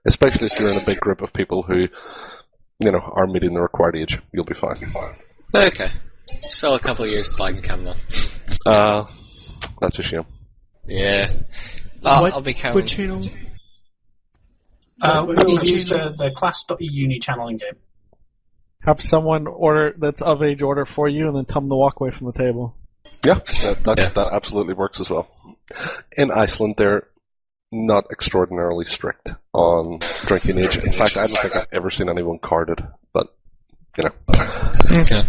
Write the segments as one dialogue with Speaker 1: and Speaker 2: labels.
Speaker 1: Especially if you're in a big group of people who, are meeting the required age, you'll be fine.
Speaker 2: Okay. Still a couple of years till I can come though.
Speaker 1: That's a shame.
Speaker 2: Yeah. I'll be coming.
Speaker 3: What channel?
Speaker 4: We'll use the class.E-UNI channeling game.
Speaker 3: Have someone that's of age order for you, and then tell them to walk away from the table.
Speaker 1: Yeah, that absolutely works as well. In Iceland, they're not extraordinarily strict on drinking age. In fact, I don't think I've ever seen anyone carded, but,
Speaker 2: Okay.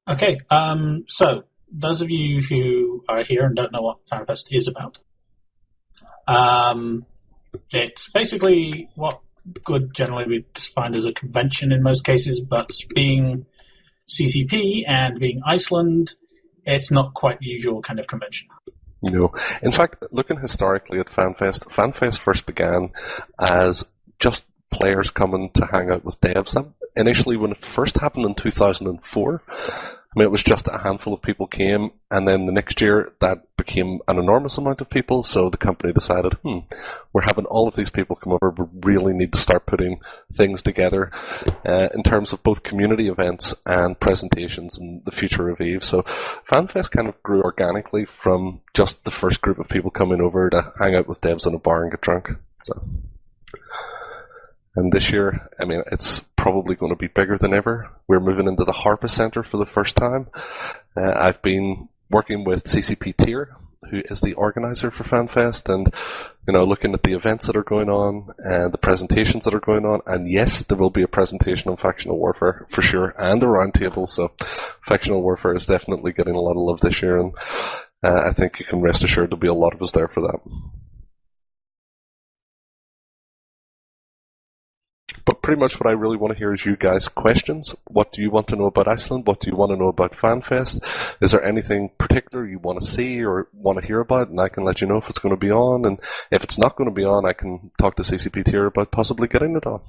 Speaker 4: Okay, so those of you who are here and don't know what Fanfest is about, it's basically what could generally be defined as a convention in most cases, but being CCP and being Iceland, it's not quite the usual kind of convention.
Speaker 1: No. In fact, looking historically at Fanfest first began as just players coming to hang out with devs. Initially, when it first happened in 2004, it was just a handful of people came, and then the next year that became an enormous amount of people, so the company decided, we're having all of these people come over, we really need to start putting things together in terms of both community events and presentations and the future of EVE. So Fanfest kind of grew organically from just the first group of people coming over to hang out with devs in a bar and get drunk. And this year, it's probably going to be bigger than ever. We're moving into the Harpa Centre for the first time. I've been working with CCP Tier, who is the organizer for Fanfest, and looking at the events that are going on and the presentations that are going on. And yes, there will be a presentation on factional warfare for sure, and a roundtable. So factional warfare is definitely getting a lot of love this year, and I think you can rest assured there'll be a lot of us there for that. But pretty much what I really want to hear is you guys' questions. What do you want to know about Iceland? What do you want to know about Fanfest? Is there anything particular you want to see or want to hear about? And I can let you know if it's going to be on. And if it's not going to be on, I can talk to CCP here about possibly getting it on.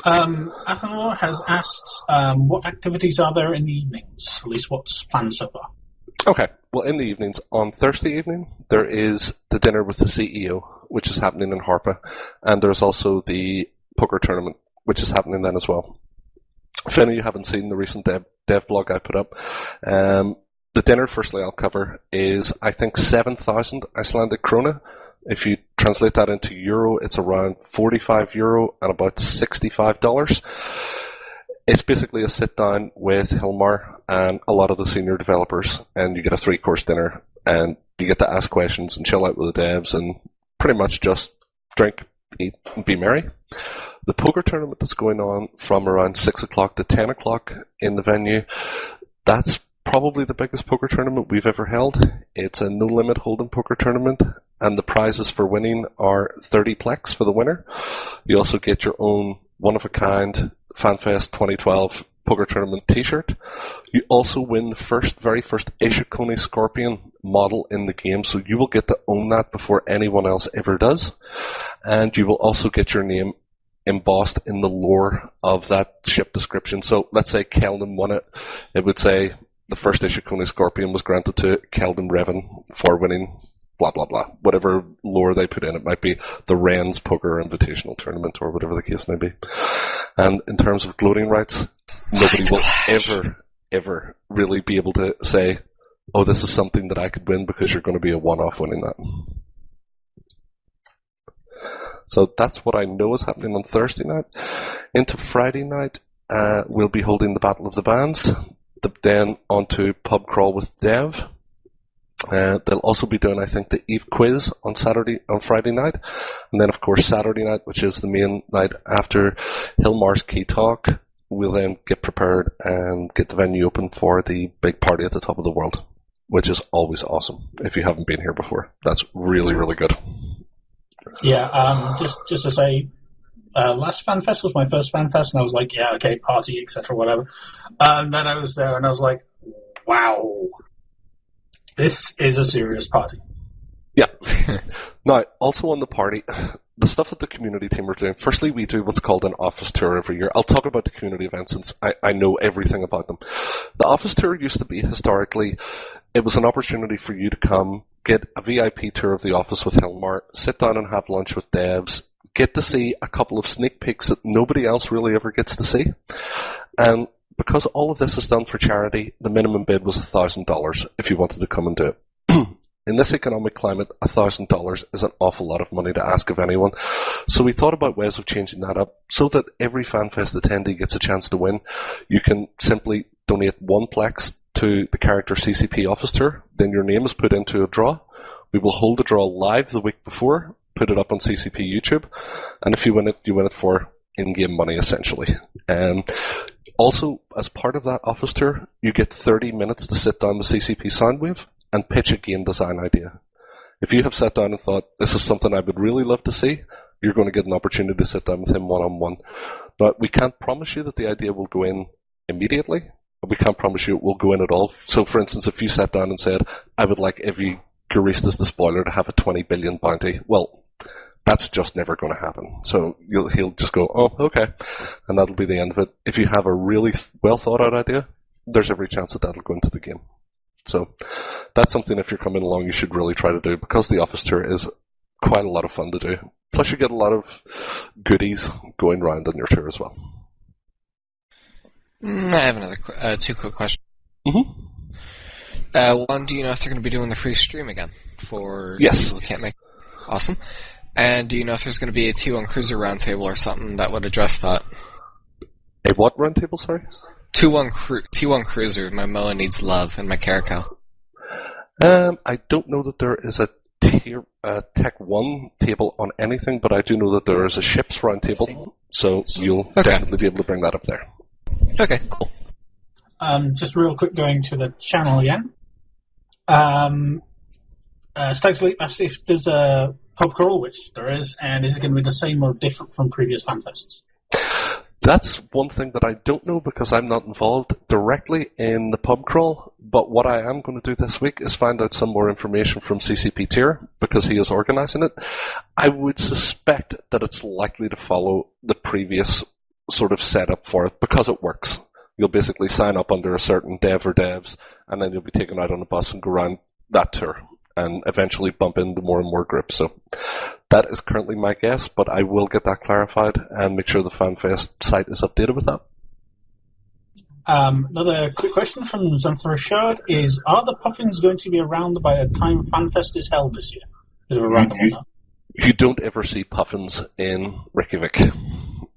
Speaker 4: Athanor has asked, what activities are there in the evenings? At least what's planned so far?
Speaker 1: Okay. Well, in the evenings, on Thursday evening, there is the dinner with the CEO, which is happening in Harpa, and there's also the poker tournament, which is happening then as well. If any of you haven't seen the recent dev blog I put up, the dinner, firstly, I'll cover is, I think, 7,000 Icelandic krona. If you translate that into euro, it's around €45 and about $65. It's basically a sit-down with Hilmar and a lot of the senior developers, and you get a 3-course dinner, and you get to ask questions and chill out with the devs and pretty much just drink, eat, and be merry. The poker tournament that's going on from around 6 o'clock to 10 o'clock in the venue, that's probably the biggest poker tournament we've ever held. It's a no-limit hold'em poker tournament, and the prizes for winning are 30 plex for the winner. You also get your own one-of-a-kind Fanfest 2012 poker tournament t-shirt. You also win the very first E-UNI Scorpion model in the game, so you will get to own that before anyone else ever does. And you will also get your name embossed in the lore of that ship description. So let's say Keldon won it. It would say the first E-UNI Scorpion was granted to Keldon Revan for winning blah, blah, blah. Whatever lore they put in, it might be the Wren's Poker Invitational Tournament or whatever the case may be. And in terms of gloating rights, nobody will ever really be able to say, oh, this is something that I could win, because you're going to be a one-off winning that. So that's what I know is happening on Thursday night. Into Friday night, we'll be holding the Battle of the Bands. Then on to Pub Crawl with Dev. They'll also be doing, I think, the EVE quiz on Friday night. And then, of course, Saturday night, which is the main night after Hilmar's key talk, we'll then get prepared and get the venue open for the big party at the top of the world, which is always awesome. If you haven't been here before, that's really, really good.
Speaker 4: Yeah, just to say, last Fanfest was my first Fanfest, and I was like, yeah, okay, party, etc., whatever. And then I was there, and I was like, wow. This is a serious party.
Speaker 1: Yeah. Now, also on the party, the stuff that the community team are doing, firstly, we do what's called an office tour every year. I'll talk about the community events since I know everything about them. The office tour used to be, historically, it was an opportunity for you to come, get a VIP tour of the office with Hilmar, sit down and have lunch with devs, get to see a couple of sneak peeks that nobody else really ever gets to see. And because all of this is done for charity, the minimum bid was $1,000 if you wanted to come and do it. In this economic climate, $1,000 is an awful lot of money to ask of anyone. So we thought about ways of changing that up so that every FanFest attendee gets a chance to win. You can simply donate 1 Plex to the character CCP office tour. Then your name is put into a draw. We will hold the draw live the week before, put it up on CCP YouTube, and if you win it for in-game money, essentially. Also, as part of that office tour, you get 30 minutes to sit down with CCP Soundwave and pitch a game design idea. If you have sat down and thought, this is something I would really love to see, you're going to get an opportunity to sit down with him one-on-one. But we can't promise you that the idea will go in immediately, but we can't promise you it will go in at all. So, for instance, if you sat down and said, I would like every Guristas the Spoiler to have a 20 billion bounty, well, that's just never going to happen. So he'll just go, oh, okay, and that'll be the end of it. If you have a really well-thought-out idea, there's every chance that that'll go into the game. So that's something, if you're coming along, you should really try to do, because the office tour is quite a lot of fun to do. Plus you get a lot of goodies going around on your tour as well.
Speaker 2: I have another 2 quick questions.
Speaker 1: Mm-hmm.
Speaker 2: One, do you know if they're going to be doing the free stream again for
Speaker 1: yes.
Speaker 2: people who can't make? Awesome. And do you know if there's going to be a T1 Cruiser roundtable or something that would address that?
Speaker 1: A what roundtable, sorry?
Speaker 2: T1 Cruiser. My Moa needs love and my Caracal.
Speaker 1: I don't know that there is a Tech 1 table on anything, but I do know that there is a ships roundtable, so you'll definitely be able to bring that up there.
Speaker 2: Okay, cool.
Speaker 4: Just real quick, going to the channel again. Stag Sleep asked if there's a pub crawl, which there is, and is it going to be the same or different from previous FanFests?
Speaker 1: That's one thing that I don't know, because I'm not involved directly in the pub crawl, but what I am going to do this week is find out some more information from CCP Tier, because he is organising it. I would suspect that it's likely to follow the previous sort of setup for it, because it works. You'll basically sign up under a certain dev or devs, and then you'll be taken out on a bus and go around that tour, and eventually bump into more and more groups. So that is currently my guess, but I will get that clarified and make sure the FanFest site is updated with that.
Speaker 4: Another quick question from Xanthar Rashad is, are the puffins going to be around by the time FanFest is held this year? Is there a random one?
Speaker 1: You don't ever see puffins in Reykjavik.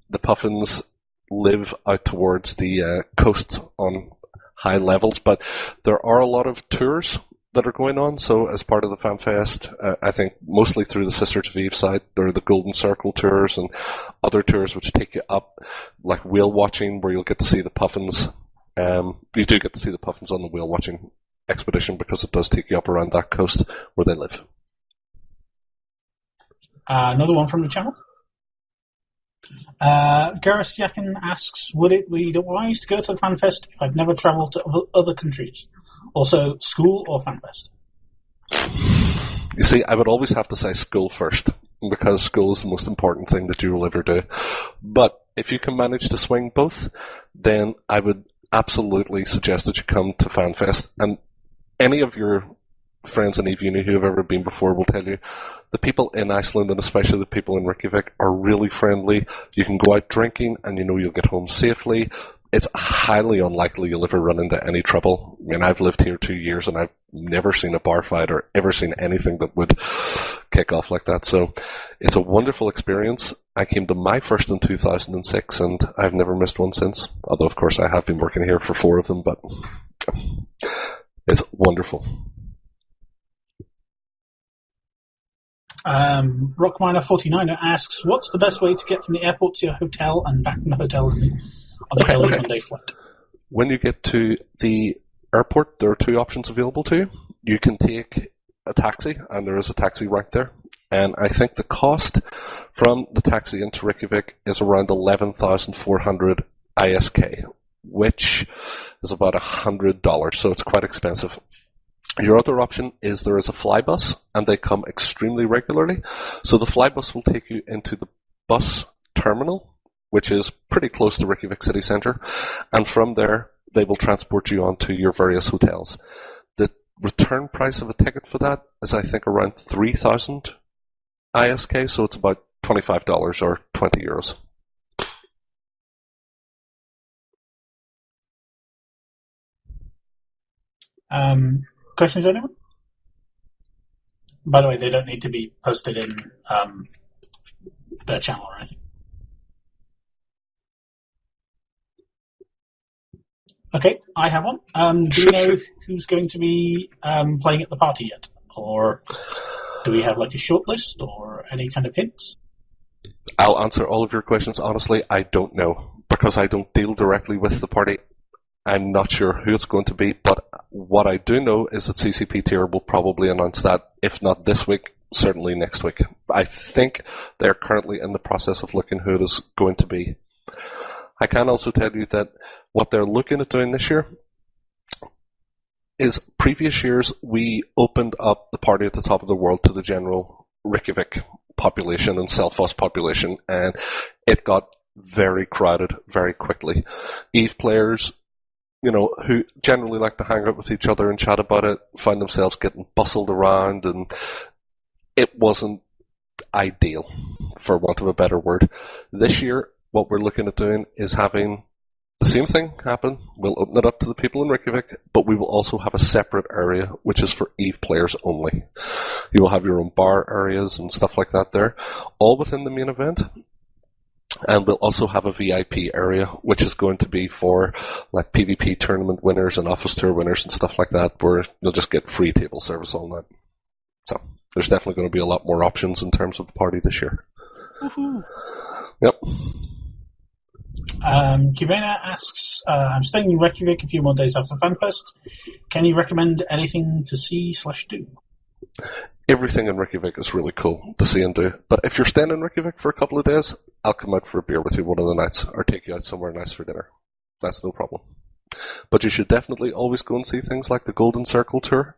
Speaker 1: The puffins live out towards the coast on high levels, but there are a lot of tours that are going on. So as part of the FanFest, I think mostly through the Sister to Vive site, there are the Golden Circle tours and other tours which take you up, like whale watching, where you'll get to see the puffins. You do get to see the puffins on the whale watching expedition, because it does take you up around that coast where they live.
Speaker 4: Another one from the channel. Gareth Yakin asks, would it be wise to go to the FanFest if I've never travelled to other countries? Also, school or FanFest?
Speaker 1: You see, I would always have to say school first, because school is the most important thing that you will ever do. But if you can manage to swing both, then I would absolutely suggest that you come to FanFest. And any of your friends in E-UNI who have ever been before will tell you, the people in Iceland, and especially the people in Reykjavik, are really friendly. You can go out drinking and you know you'll get home safely. It's highly unlikely you'll ever run into any trouble. I mean, I've lived here 2 years and I've never seen a bar fight or ever seen anything that would kick off like that. So it's a wonderful experience. I came to my first in 2006 and I've never missed one since. Although, of course, I have been working here for 4 of them, but it's wonderful.
Speaker 4: Rockminer49er asks, what's the best way to get from the airport to your hotel and back from the hotel on the early Monday flight?
Speaker 1: When you get to the airport, there are 2 options available to you. You can take a taxi, and there is a taxi right there. And I think the cost from the taxi into Reykjavik is around 11,400 ISK, which is about $100, so it's quite expensive. Your other option is there is a flybus, and they come extremely regularly. So the flybus will take you into the bus terminal, which is pretty close to Reykjavik city centre, and from there they will transport you on to your various hotels. The return price of a ticket for that is, I think, around 3,000 ISK, so it's about $25 or €20.
Speaker 4: Questions, anyone? By the way, they don't need to be posted in their channel or anything. Okay, I have one. Do we know who's going to be playing at the party yet? Or do we have like a short list or any kind of hints?
Speaker 1: I'll answer all of your questions honestly. I don't know, because I don't deal directly with the party. I'm not sure who it's going to be, but what I do know is that CCP Tier will probably announce that, if not this week, certainly next week. I think they're currently in the process of looking who it is going to be. I can also tell you that what they're looking at doing this year is, previous years we opened up the party at the top of the world to the general Reykjavik population and Selfoss population, and it got very crowded very quickly. EVE players, who generally like to hang out with each other and chat about it, find themselves getting bustled around, and it wasn't ideal, for want of a better word. This year, what we're looking at doing is having the same thing happen. We'll open it up to the people in Reykjavik, but we will also have a separate area which is for EVE players only. You will have your own bar areas and stuff like that there, all within the main event. And we'll also have a VIP area, which is going to be for like PvP tournament winners and office tour winners and stuff like that, where you'll just get free table service all night. So there's definitely going to be a lot more options in terms of the party this year.
Speaker 3: Woohoo.
Speaker 1: Yep.
Speaker 4: Kibena asks, I'm staying in Reykjavik a few more days after Fanfest. Can you recommend anything to see/do?
Speaker 1: Everything in Reykjavik is really cool to see and do. But if you're staying in Reykjavik for a couple of days, I'll come out for a beer with you one of the nights, or take you out somewhere nice for dinner. That's no problem. But you should definitely always go and see things like the Golden Circle Tour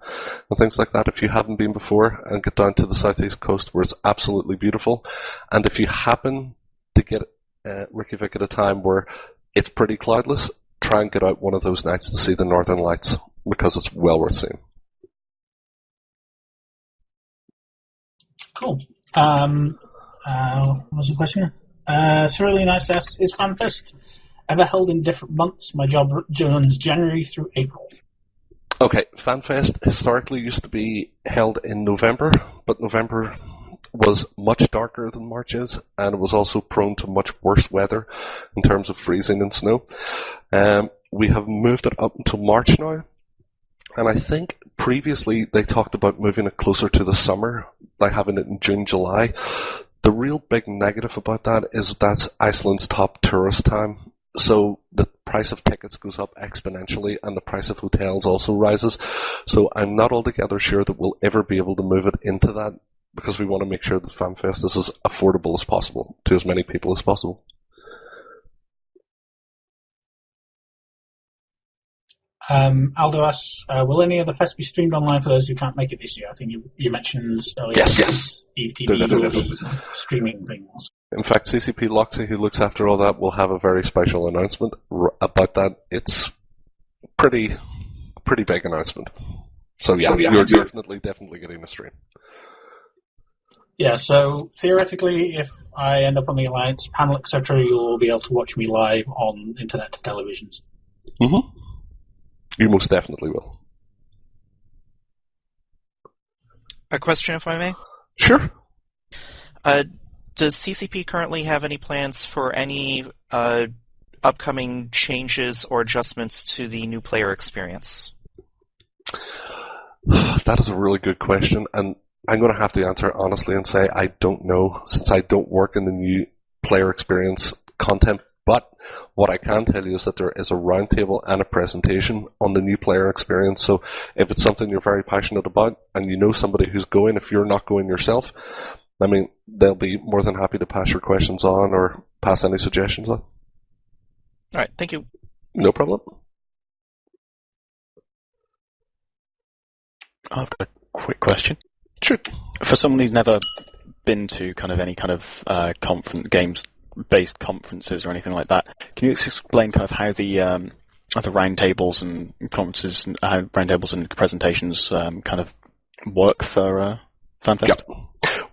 Speaker 1: and things like that if you haven't been before, and get down to the southeast coast where it's absolutely beautiful. And if you happen to get Reykjavik at a time where it's pretty cloudless, try and get out one of those nights to see the Northern Lights, because it's well worth seeing.
Speaker 4: Cool. What was the question? Cerulean Nice asks, is Fanfest ever held in different months? My job runs January through April.
Speaker 1: Okay, Fanfest historically used to be held in November, but November was much darker than March is, and it was also prone to much worse weather in terms of freezing and snow. We have moved it up until March now, and I think previously they talked about moving it closer to the summer by having it in June, July. The real big negative about that is that's Iceland's top tourist time. So the price of tickets goes up exponentially, and the price of hotels also rises. So I'm not altogether sure that we'll ever be able to move it into that, because we want to make sure that Fanfest is as affordable as possible to as many people as possible.
Speaker 4: Aldo asks, will any of the fest be streamed online for those who can't make it this year? I think you mentioned earlier.
Speaker 1: Yes.
Speaker 4: EVE TV will be streaming things.
Speaker 1: In fact, CCP Loxy, who looks after all that, will have a very special announcement about that. It's pretty big announcement. So yeah, you're definitely getting a stream.
Speaker 4: Yeah, so theoretically, if I end up on the Alliance panel, etc., you'll be able to watch me live on internet televisions.
Speaker 1: Mm-hmm. You most definitely will.
Speaker 5: A question, if I may?
Speaker 1: Sure.
Speaker 5: Does CCP currently have any plans for any upcoming changes or adjustments to the new player experience?
Speaker 1: That is a really good question, and I'm going to have to answer honestly and say I don't know, since I don't work in the new player experience content. But what I can tell you is that there is a roundtable and a presentation on the new player experience. So if it's something you're very passionate about and you know somebody who's going, if you're not going yourself, I mean, they'll be more than happy to pass your questions on or pass any suggestions on.
Speaker 5: All right, thank you.
Speaker 1: No problem.
Speaker 6: I've got a quick question.
Speaker 1: Sure.
Speaker 6: For someone who's never been to kind of any kind of games-based conferences or anything like that, can you explain kind of how the roundtables and conferences, and how roundtables and presentations kind of work for Fanfest?
Speaker 1: Yep.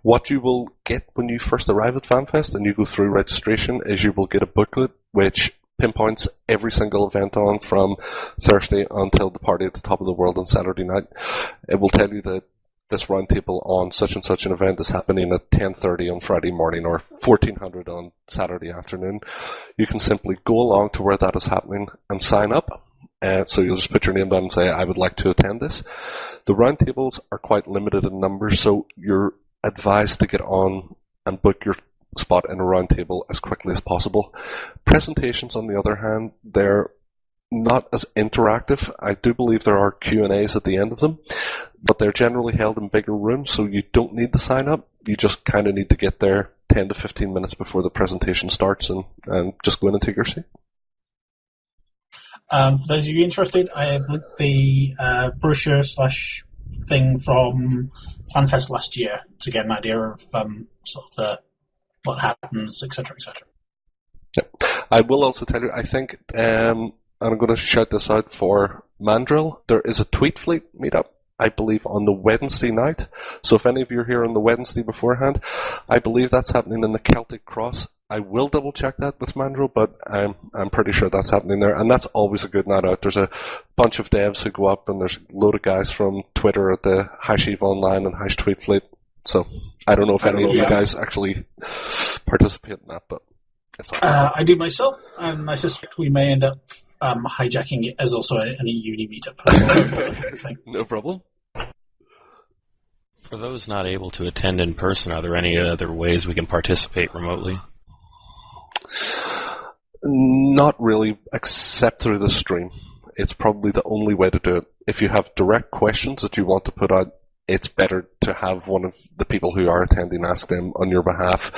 Speaker 1: What you will get when you first arrive at Fanfest and you go through registration is you will get a booklet which pinpoints every single event on from Thursday until the party at the top of the world on Saturday night. It will tell you that this roundtable on such and such an event is happening at 10:30 on Friday morning or 1400 on Saturday afternoon. You can simply go along to where that is happening and sign up. So you'll just put your name down and say, I would like to attend this. The roundtables are quite limited in numbers, so you're advised to get on and book your spot in a roundtable as quickly as possible. Presentations, on the other hand, they're not as interactive. I do believe there are Q&As at the end of them, but they're generally held in bigger rooms, so you don't need to sign up. You just kind of need to get there 10 to 15 minutes before the presentation starts and just go in and take your seat.
Speaker 4: For those of you interested, I have the brochure / thing from Fanfest last year to get an idea of sort of what happens, etc., etc.
Speaker 1: Yeah. I will also tell you, I think, and I'm going to shout this out for Mandrill, there is a Tweet Fleet meetup, I believe, on the Wednesday night. So if any of you are here on the Wednesday beforehand, I believe that's happening in the Celtic Cross. I will double check that with Mandrill, but I'm pretty sure that's happening there, and that's always a good night out. There's a bunch of devs who go up, and there's a load of guys from Twitter at the #Eve Online and #TweetFleet. So I don't know if any of you guys actually participate in that, but it's all right.
Speaker 4: I do myself, and I suspect we may end up hijacking it as also an E-UNI meetup.
Speaker 1: No problem.
Speaker 7: For those not able to attend in person, are there any other ways we can participate remotely?
Speaker 1: Not really, except through the stream. It's probably the only way to do it. If you have direct questions that you want to put out, it's better to have one of the people who are attending ask them on your behalf.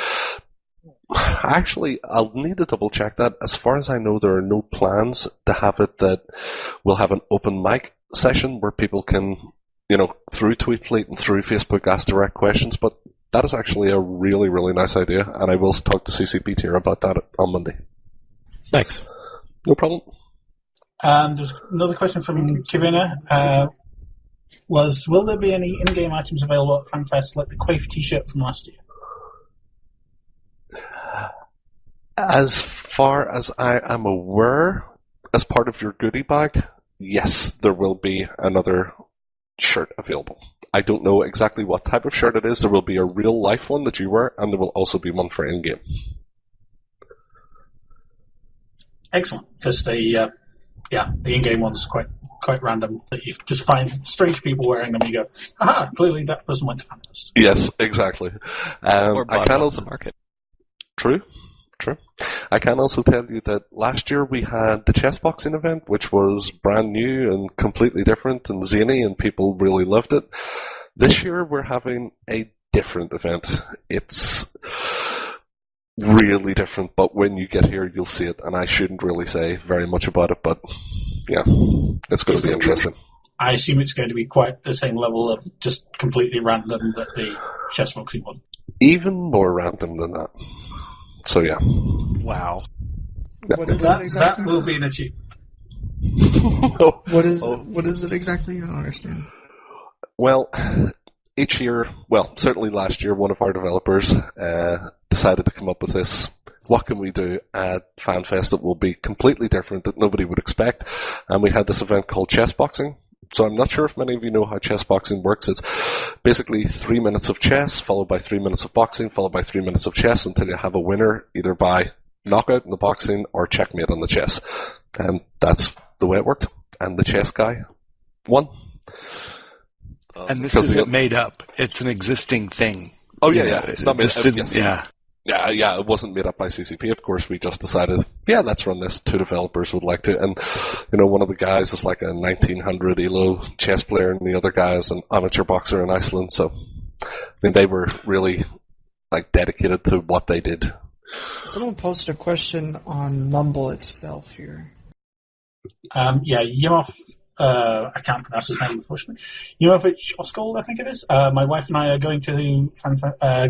Speaker 1: Actually, I'll need to double check that. As far as I know, there are no plans to have it that we'll have an open mic session where people can, through TweetFleet and through Facebook ask direct questions, but that is actually a really, really nice idea, and I will talk to CCP Tier about that on Monday.
Speaker 7: Thanks.
Speaker 1: No problem.
Speaker 4: There's another question from Kivina. Will there be any in-game items available at FanFest, like the Quaif t-shirt from last year?
Speaker 1: As far as I am aware, as part of your goodie bag, yes, there will be another shirt available. I don't know exactly what type of shirt it is. There will be a real-life one that you wear, and there will also be one for in-game.
Speaker 4: Excellent, because the in-game one's quite random. That you just find strange people wearing them, and you go, "Aha! Clearly that person went to Fanfest."
Speaker 1: Yes, exactly.
Speaker 7: Or bought it off the market.
Speaker 1: True. I can also tell you that last year we had the chess boxing event, which was brand new and completely different and zany, and people really loved it. This year we're having a different event. It's really different, but when you get here you'll see it, and I shouldn't really say very much about it, but yeah, it's going to be interesting.
Speaker 4: I assume it's going to be quite the same level of just completely random that the chess boxing one.
Speaker 1: Even more random than that. So yeah.
Speaker 7: Wow.
Speaker 8: What is that exactly?
Speaker 4: That will be an achievement.
Speaker 8: What is it exactly? I don't understand.
Speaker 1: Well, each year, certainly last year, one of our developers decided to come up with this. What can we do at FanFest that will be completely different, that nobody would expect? And we had this event called chess boxing. So I'm not sure if many of you know how chess boxing works. It's basically 3 minutes of chess, followed by 3 minutes of boxing, followed by 3 minutes of chess until you have a winner, either by knockout in the boxing or checkmate on the chess. And that's the way it worked. And the chess guy won.
Speaker 9: And this isn't made up. It's an existing thing.
Speaker 1: Oh, yeah. It's not made up. Yes.
Speaker 9: Yeah.
Speaker 1: Yeah, it wasn't made up by CCP. Of course, we just decided, let's run this. 2 developers would like to. And, one of the guys is like a 1900 ELO chess player, and the other guy is an amateur boxer in Iceland. So, they were really, dedicated to what they did.
Speaker 8: Someone posted a question on Mumble itself here.
Speaker 4: Yimov I can't pronounce his name, unfortunately. Jovic Oskol, I think it is. My wife and I are going to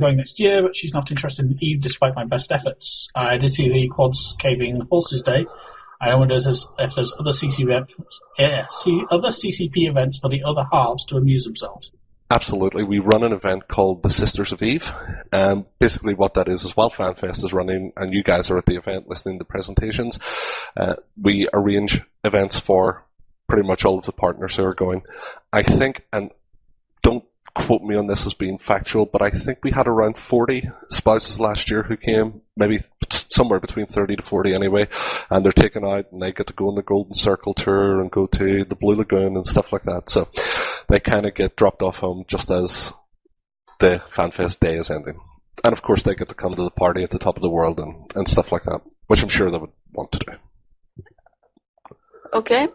Speaker 4: going next year, but she's not interested in Eve despite my best efforts. I did see the Quads Caving Horses Day. I wonder if there's other other CCP events for the other halves to amuse themselves.
Speaker 1: Absolutely. We run an event called the Sisters of Eve. And basically what that is while Fanfest is running and you guys are at the event listening to presentations, we arrange events for pretty much all of the partners who are going. I think, and don't quote me on this as being factual, but I think we had around 40 spouses last year who came, maybe somewhere between 30 to 40 anyway, and they're taken out and they get to go on the Golden Circle tour and go to the Blue Lagoon and stuff like that. So they kind of get dropped off home just as the Fanfest day is ending. And of course they get to come to the party at the top of the world and stuff like that, which I'm sure they would want to do.
Speaker 10: Okay.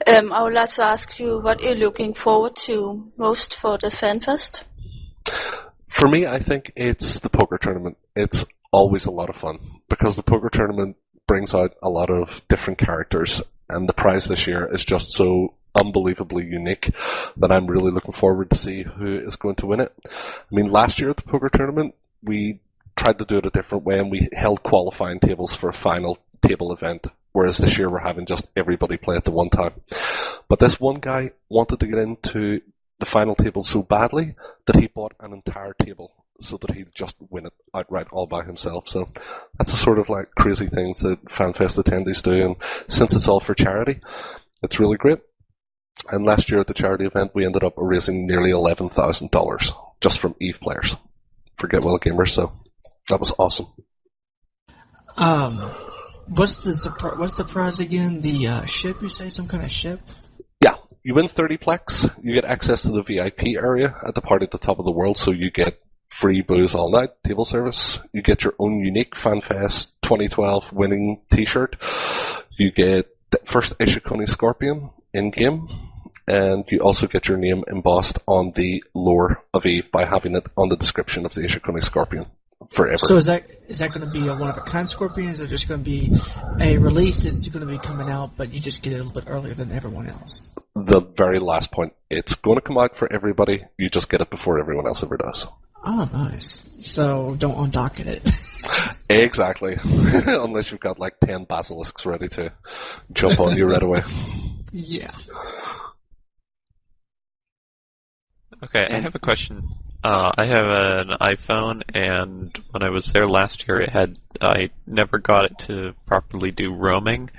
Speaker 10: I would like to ask you what you're looking forward to most for the Fanfest.
Speaker 1: For me, I think it's the poker tournament. It's always a lot of fun because the poker tournament brings out a lot of different characters, and the prize this year is just so unbelievably unique that I'm really looking forward to see who is going to win it. I mean, last year at the poker tournament, we tried to do it a different way, and we held qualifying tables for a final table event. Whereas this year we're having just everybody play at the one time. But this one guy wanted to get into the final table so badly that he bought an entire table so that he'd just win it outright all by himself. So that's the sort of like crazy things that FanFest attendees do. And since it's all for charity, it's really great. And last year at the charity event, we ended up raising nearly $11,000 just from EVE players for Get Well Gamers. So that was awesome.
Speaker 8: What's the prize again? The ship, you say? Some kind of ship?
Speaker 1: Yeah. You win 30plex, you get access to the VIP area at the party at the top of the world, so you get free booze all night, table service. You get your own unique FanFest 2012 winning t-shirt. You get the first E-UNI Scorpion in-game, and you also get your name embossed on the lore of EVE by having it on the description of the E-UNI Scorpion. Forever.
Speaker 8: So is that going to be a one-of-a-kind Scorpion? Is it just going to be a release that's going to be coming out, but you just get it a little bit earlier than everyone else?
Speaker 1: The very last point. It's going to come out for everybody. You just get it before everyone else ever does.
Speaker 8: Oh, nice. So don't undocket it.
Speaker 1: Exactly. Unless you've got like 10 basilisks ready to jump on you right away.
Speaker 8: Yeah.
Speaker 11: Okay, I have a question. I have an iPhone, and when I was there last year, I never got it to properly do roaming.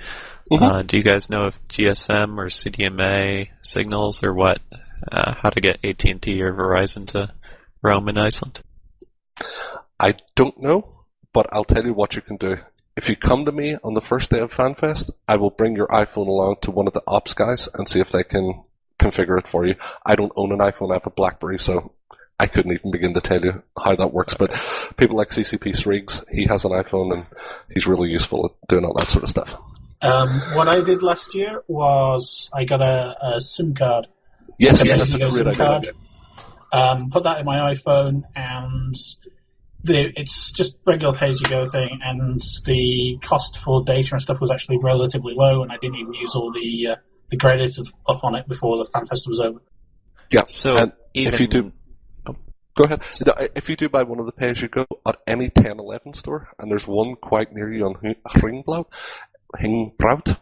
Speaker 11: Mm-hmm. Do you guys know if GSM or CDMA signals or what? How to get AT&T or Verizon to roam in Iceland?
Speaker 1: I don't know, but I'll tell you what you can do. If you come to me on the first day of FanFest, I will bring your iPhone along to one of the ops guys and see if they can configure it for you. I don't own an iPhone, I have a BlackBerry, so I couldn't even begin to tell you how that works, but people like CCP Sriggs, he has an iPhone and he's really useful at doing all that sort of stuff.
Speaker 4: What I did last year was I got a SIM card.
Speaker 1: Yes, that's a great idea.
Speaker 4: Put that in my iPhone, and it's just regular pay-as-you-go thing, and the cost for data and stuff was actually relatively low, and I didn't even use all the credits up on it before the FanFest was over.
Speaker 1: Yeah,
Speaker 11: so
Speaker 1: and if you do... Go ahead. If you do buy one of the pay-as-you-go at any 10-11 store, and there's one quite near you on Hingbraut,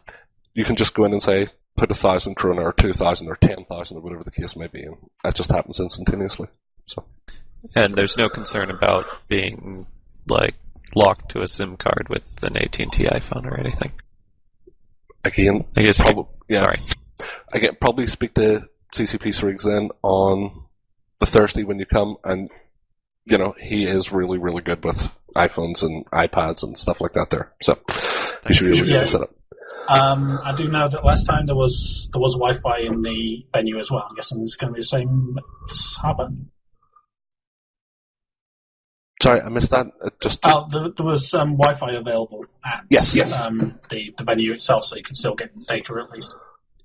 Speaker 1: you can just go in and say, put 1,000 krona or 2,000 or 10,000 or whatever the case may be, and that just happens instantaneously. So.
Speaker 11: And there's no concern about being like locked to a SIM card with an AT&T iPhone or anything.
Speaker 1: Again,
Speaker 11: I guess.
Speaker 1: Sorry. Again, probably speak to CCP Sriggs then on the Thursday when you come, and he is really, really good with iPhones and iPads and stuff like that there. So you should be able to get it set up.
Speaker 4: I do know that last time there was Wi-Fi in the venue as well. I'm guessing it's going to be the same as happened.
Speaker 1: Sorry, I missed that.
Speaker 4: There was Wi-Fi available at the venue itself, so you can still get data at least.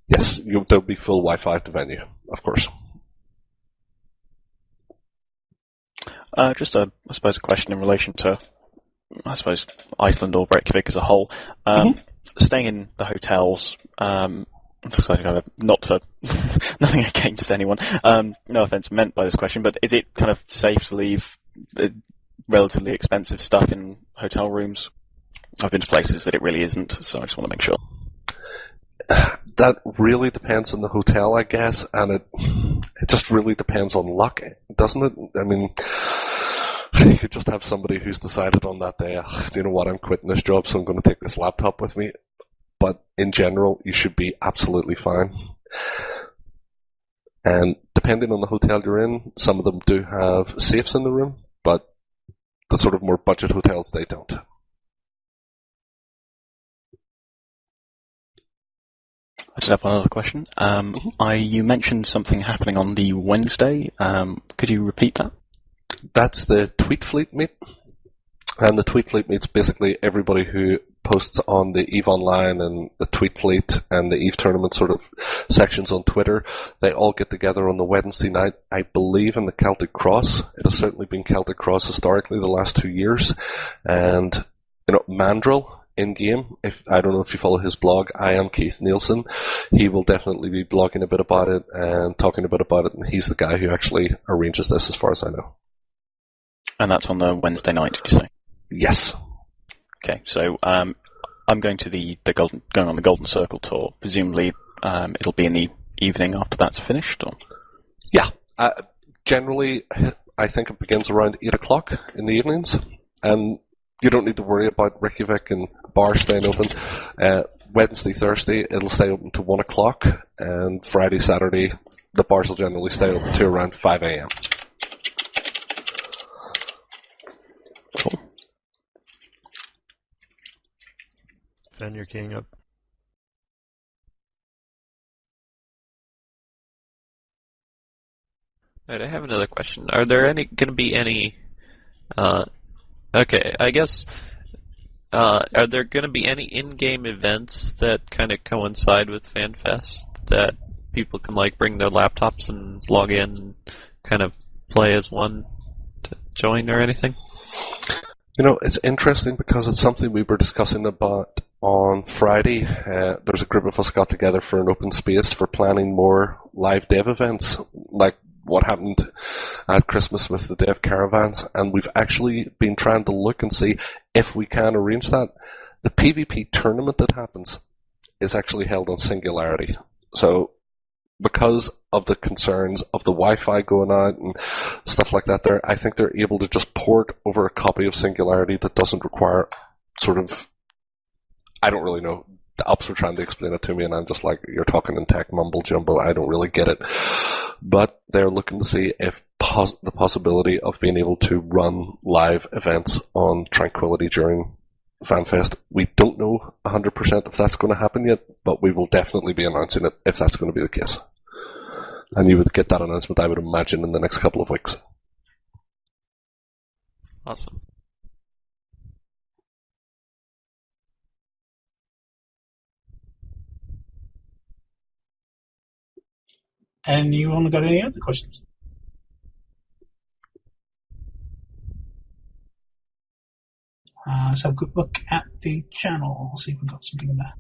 Speaker 1: Yes, there'll be full Wi-Fi at the venue, of course.
Speaker 6: Just I suppose a question in relation to, Iceland or Reykjavik as a whole. Staying in the hotels, So kind of not to nothing against anyone. No offense meant by this question, but is it kind of safe to leave relatively expensive stuff in hotel rooms? I've been to places that it really isn't, so I just want to make sure.
Speaker 1: That really depends on the hotel, I guess, and it just really depends on luck, doesn't it? I mean, you could just have somebody who's decided on that day, you know what, I'm quitting this job, so I'm going to take this laptop with me. But in general, you should be absolutely fine. And depending on the hotel you're in, some of them do have safes in the room, but the sort of more budget hotels, they don't.
Speaker 6: I just have one other question. You mentioned something happening on the Wednesday. Could you repeat that?
Speaker 1: That's the Tweet Fleet meet. And the Tweet Fleet meet's basically everybody who posts on the EVE Online and the Tweet Fleet and the EVE Tournament sort of sections on Twitter. They all get together on the Wednesday night, I believe, in the Celtic Cross. It has certainly been Celtic Cross historically the last 2 years. And, you know, Mandrill, in-game, I don't know if you follow his blog, I Am Keith Nielsen. He will definitely be blogging a bit about it and talking a bit about it, and he's the guy who actually arranges this as far as I know.
Speaker 6: And that's on the Wednesday night, did you say?
Speaker 1: Yes.
Speaker 6: Okay, so I'm going to going on the Golden Circle tour. Presumably, it'll be in the evening after that's finished, or?
Speaker 1: Yeah. Generally, I think it begins around 8 o'clock in the evenings, and you don't need to worry about Reykjavik and bars staying open. Wednesday, Thursday, it'll stay open to 1 o'clock, and Friday, Saturday, the bars will generally stay open to around 5 a.m.
Speaker 6: Cool.
Speaker 12: Fen, you're keying up.
Speaker 11: Alright, I have another question. Are there going to be any? Okay, I guess. Are there going to be any in-game events that kind of coincide with Fanfest that people can like bring their laptops and log in and kind of play as one to join or anything?
Speaker 1: You know, it's interesting because it's something we were discussing about on Friday. There's a group of us got together for an open space for planning more live dev events, like what happened at Christmas with the dev caravans, and we've actually been trying to look and see if we can arrange that. The PvP tournament that happens is actually held on Singularity. So because of the concerns of the Wi-Fi going out and stuff like that there, I think they're able to just port over a copy of Singularity that doesn't require sort of, I don't really know. The ops were trying to explain it to me and I'm just like, you're talking in tech mumble jumbo, I don't really get it. But they're looking to see if the possibility of being able to run live events on Tranquility during Fanfest. We don't know 100% if that's going to happen yet, but we will definitely be announcing it if that's going to be the case. And you would get that announcement, I would imagine, in the next couple of weeks.
Speaker 11: Awesome.
Speaker 4: And you want to go to any other questions? Let's have a quick look at the channel. See if we've got something in there.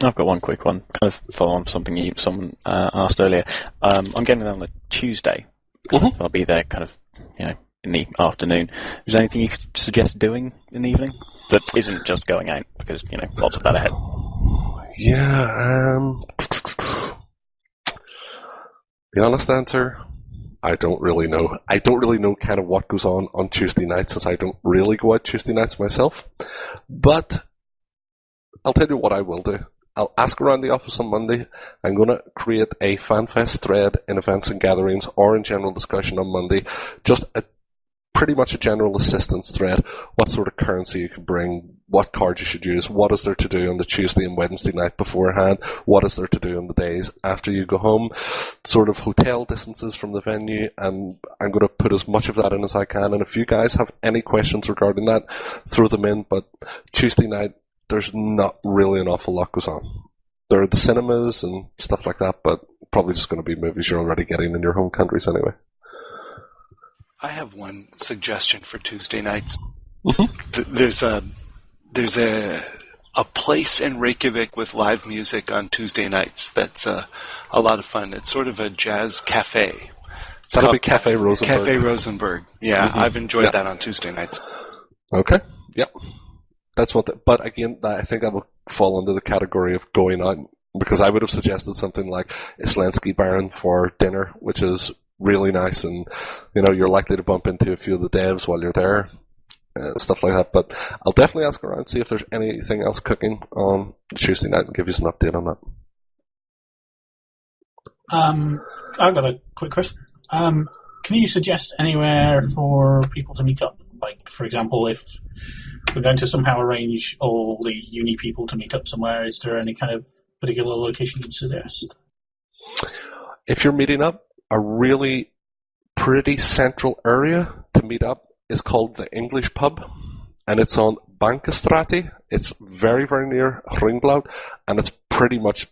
Speaker 6: I've got one quick one, kind of follow on something someone asked earlier. I'm getting there on a Tuesday. I'll be there kind of, in the afternoon. Is there anything you could suggest doing in the evening that isn't just going out? Because, lots of that ahead.
Speaker 1: Yeah, the honest answer, I don't really know. I don't really know kind of what goes on Tuesday nights, since I don't really go out Tuesday nights myself. But I'll tell you what I will do. I'll ask around the office on Monday. I'm going to create a Fanfest thread in events and gatherings or in general discussion on Monday. Just pretty much a general assistance thread. What sort of currency you can bring, what cards you should use, what is there to do on the Tuesday and Wednesday night beforehand, what is there to do on the days after you go home, sort of hotel distances from the venue, and I'm going to put as much of that in as I can. And if you guys have any questions regarding that, throw them in. But Tuesday night, there's not really an awful lot goes on. There are the cinemas and stuff like that, but probably just going to be movies you're already getting in your home countries anyway.
Speaker 9: I have one suggestion for Tuesday nights. Mm-hmm. There's a a place in Reykjavik with live music on Tuesday nights. That's a lot of fun. It's sort of a jazz cafe.
Speaker 1: That'll be Cafe Rosenberg.
Speaker 9: Cafe Rosenberg. Yeah, I've enjoyed that on Tuesday nights.
Speaker 1: Okay. Yep. That's what. But again, I think that will fall under the category of going out, because I would have suggested something like Islensky Baron for dinner, which is really nice, and you're likely to bump into a few of the devs while you're there, stuff like that. But I'll definitely ask around, see if there's anything else cooking on Tuesday night, and give you an update on that.
Speaker 4: I've got a quick question. Can you suggest anywhere for people to meet up? Like, for example, if we're going to somehow arrange all the uni people to meet up somewhere, is there any kind of particular location you'd suggest?
Speaker 1: If you're meeting up, a really pretty central area to meet up is called the English Pub, and it's on Bankastrati. It's very, very near Ringblad, and it's pretty much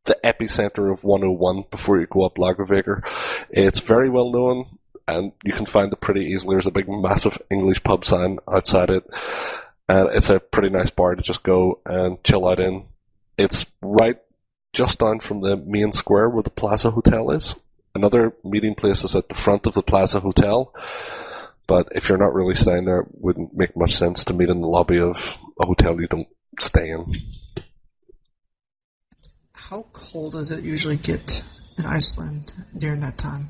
Speaker 1: the epicenter of 101 before you go up Lagervägar. It's very well known, and you can find it pretty easily. There's a big, massive English pub sign outside it, and it's a pretty nice bar to just go and chill out in. It's right just down from the main square where the Plaza Hotel is. Another meeting place is at the front of the Plaza Hotel, but if you're not really staying there, it wouldn't make much sense to meet in the lobby of a hotel you don't stay in.
Speaker 8: How cold does it usually get in Iceland during that time?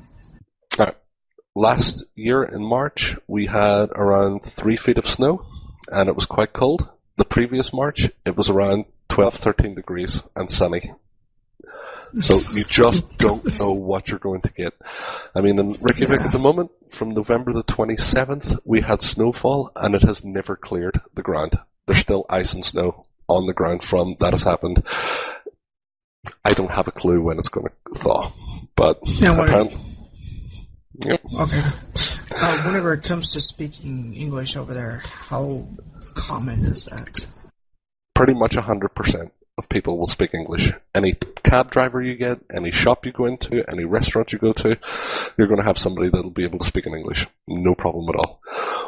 Speaker 1: Last year in March, we had around 3 feet of snow, and it was quite cold. The previous March, it was around 12, 13 degrees and sunny. So you just don't know what you're going to get. I mean, in Reykjavik at the moment, from November the 27th, we had snowfall, and it has never cleared the ground. There's still ice and snow on the ground from that has happened. I don't have a clue when it's going to thaw, but apparently... Yep.
Speaker 8: Okay. Whenever it comes to speaking English over there, how common is that?
Speaker 1: Pretty much 100% of people will speak English. Any cab driver you get, any shop you go into, any restaurant you go to, you're going to have somebody that'll be able to speak in English. No problem at all.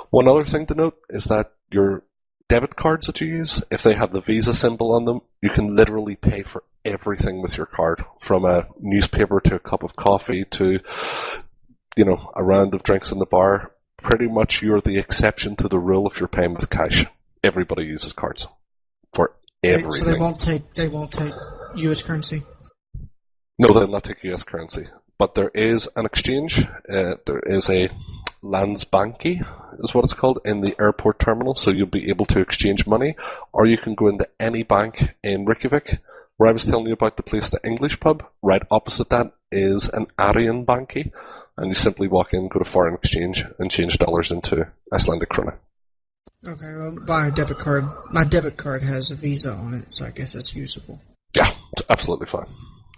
Speaker 1: One other thing to note is that your debit cards that you use, if they have the Visa symbol on them, you can literally pay for everything with your card, from a newspaper to a cup of coffee to, a round of drinks in the bar. Pretty much you're the exception to the rule if you're paying with cash. Everybody uses cards for everything.
Speaker 8: So they won't take U.S. currency?
Speaker 1: No, they'll not take U.S. currency. But there is an exchange. There is a Landsbanki, is what it's called, in the airport terminal. So you'll be able to exchange money, or you can go into any bank in Reykjavik. Where I was telling you about the place, the English Pub, right opposite that is an Arian Banki. And you simply walk in, go to foreign exchange, and change dollars into Icelandic krona.
Speaker 8: Okay, well, my debit card has a Visa on it, so I guess that's usable.
Speaker 1: Yeah, it's absolutely fine.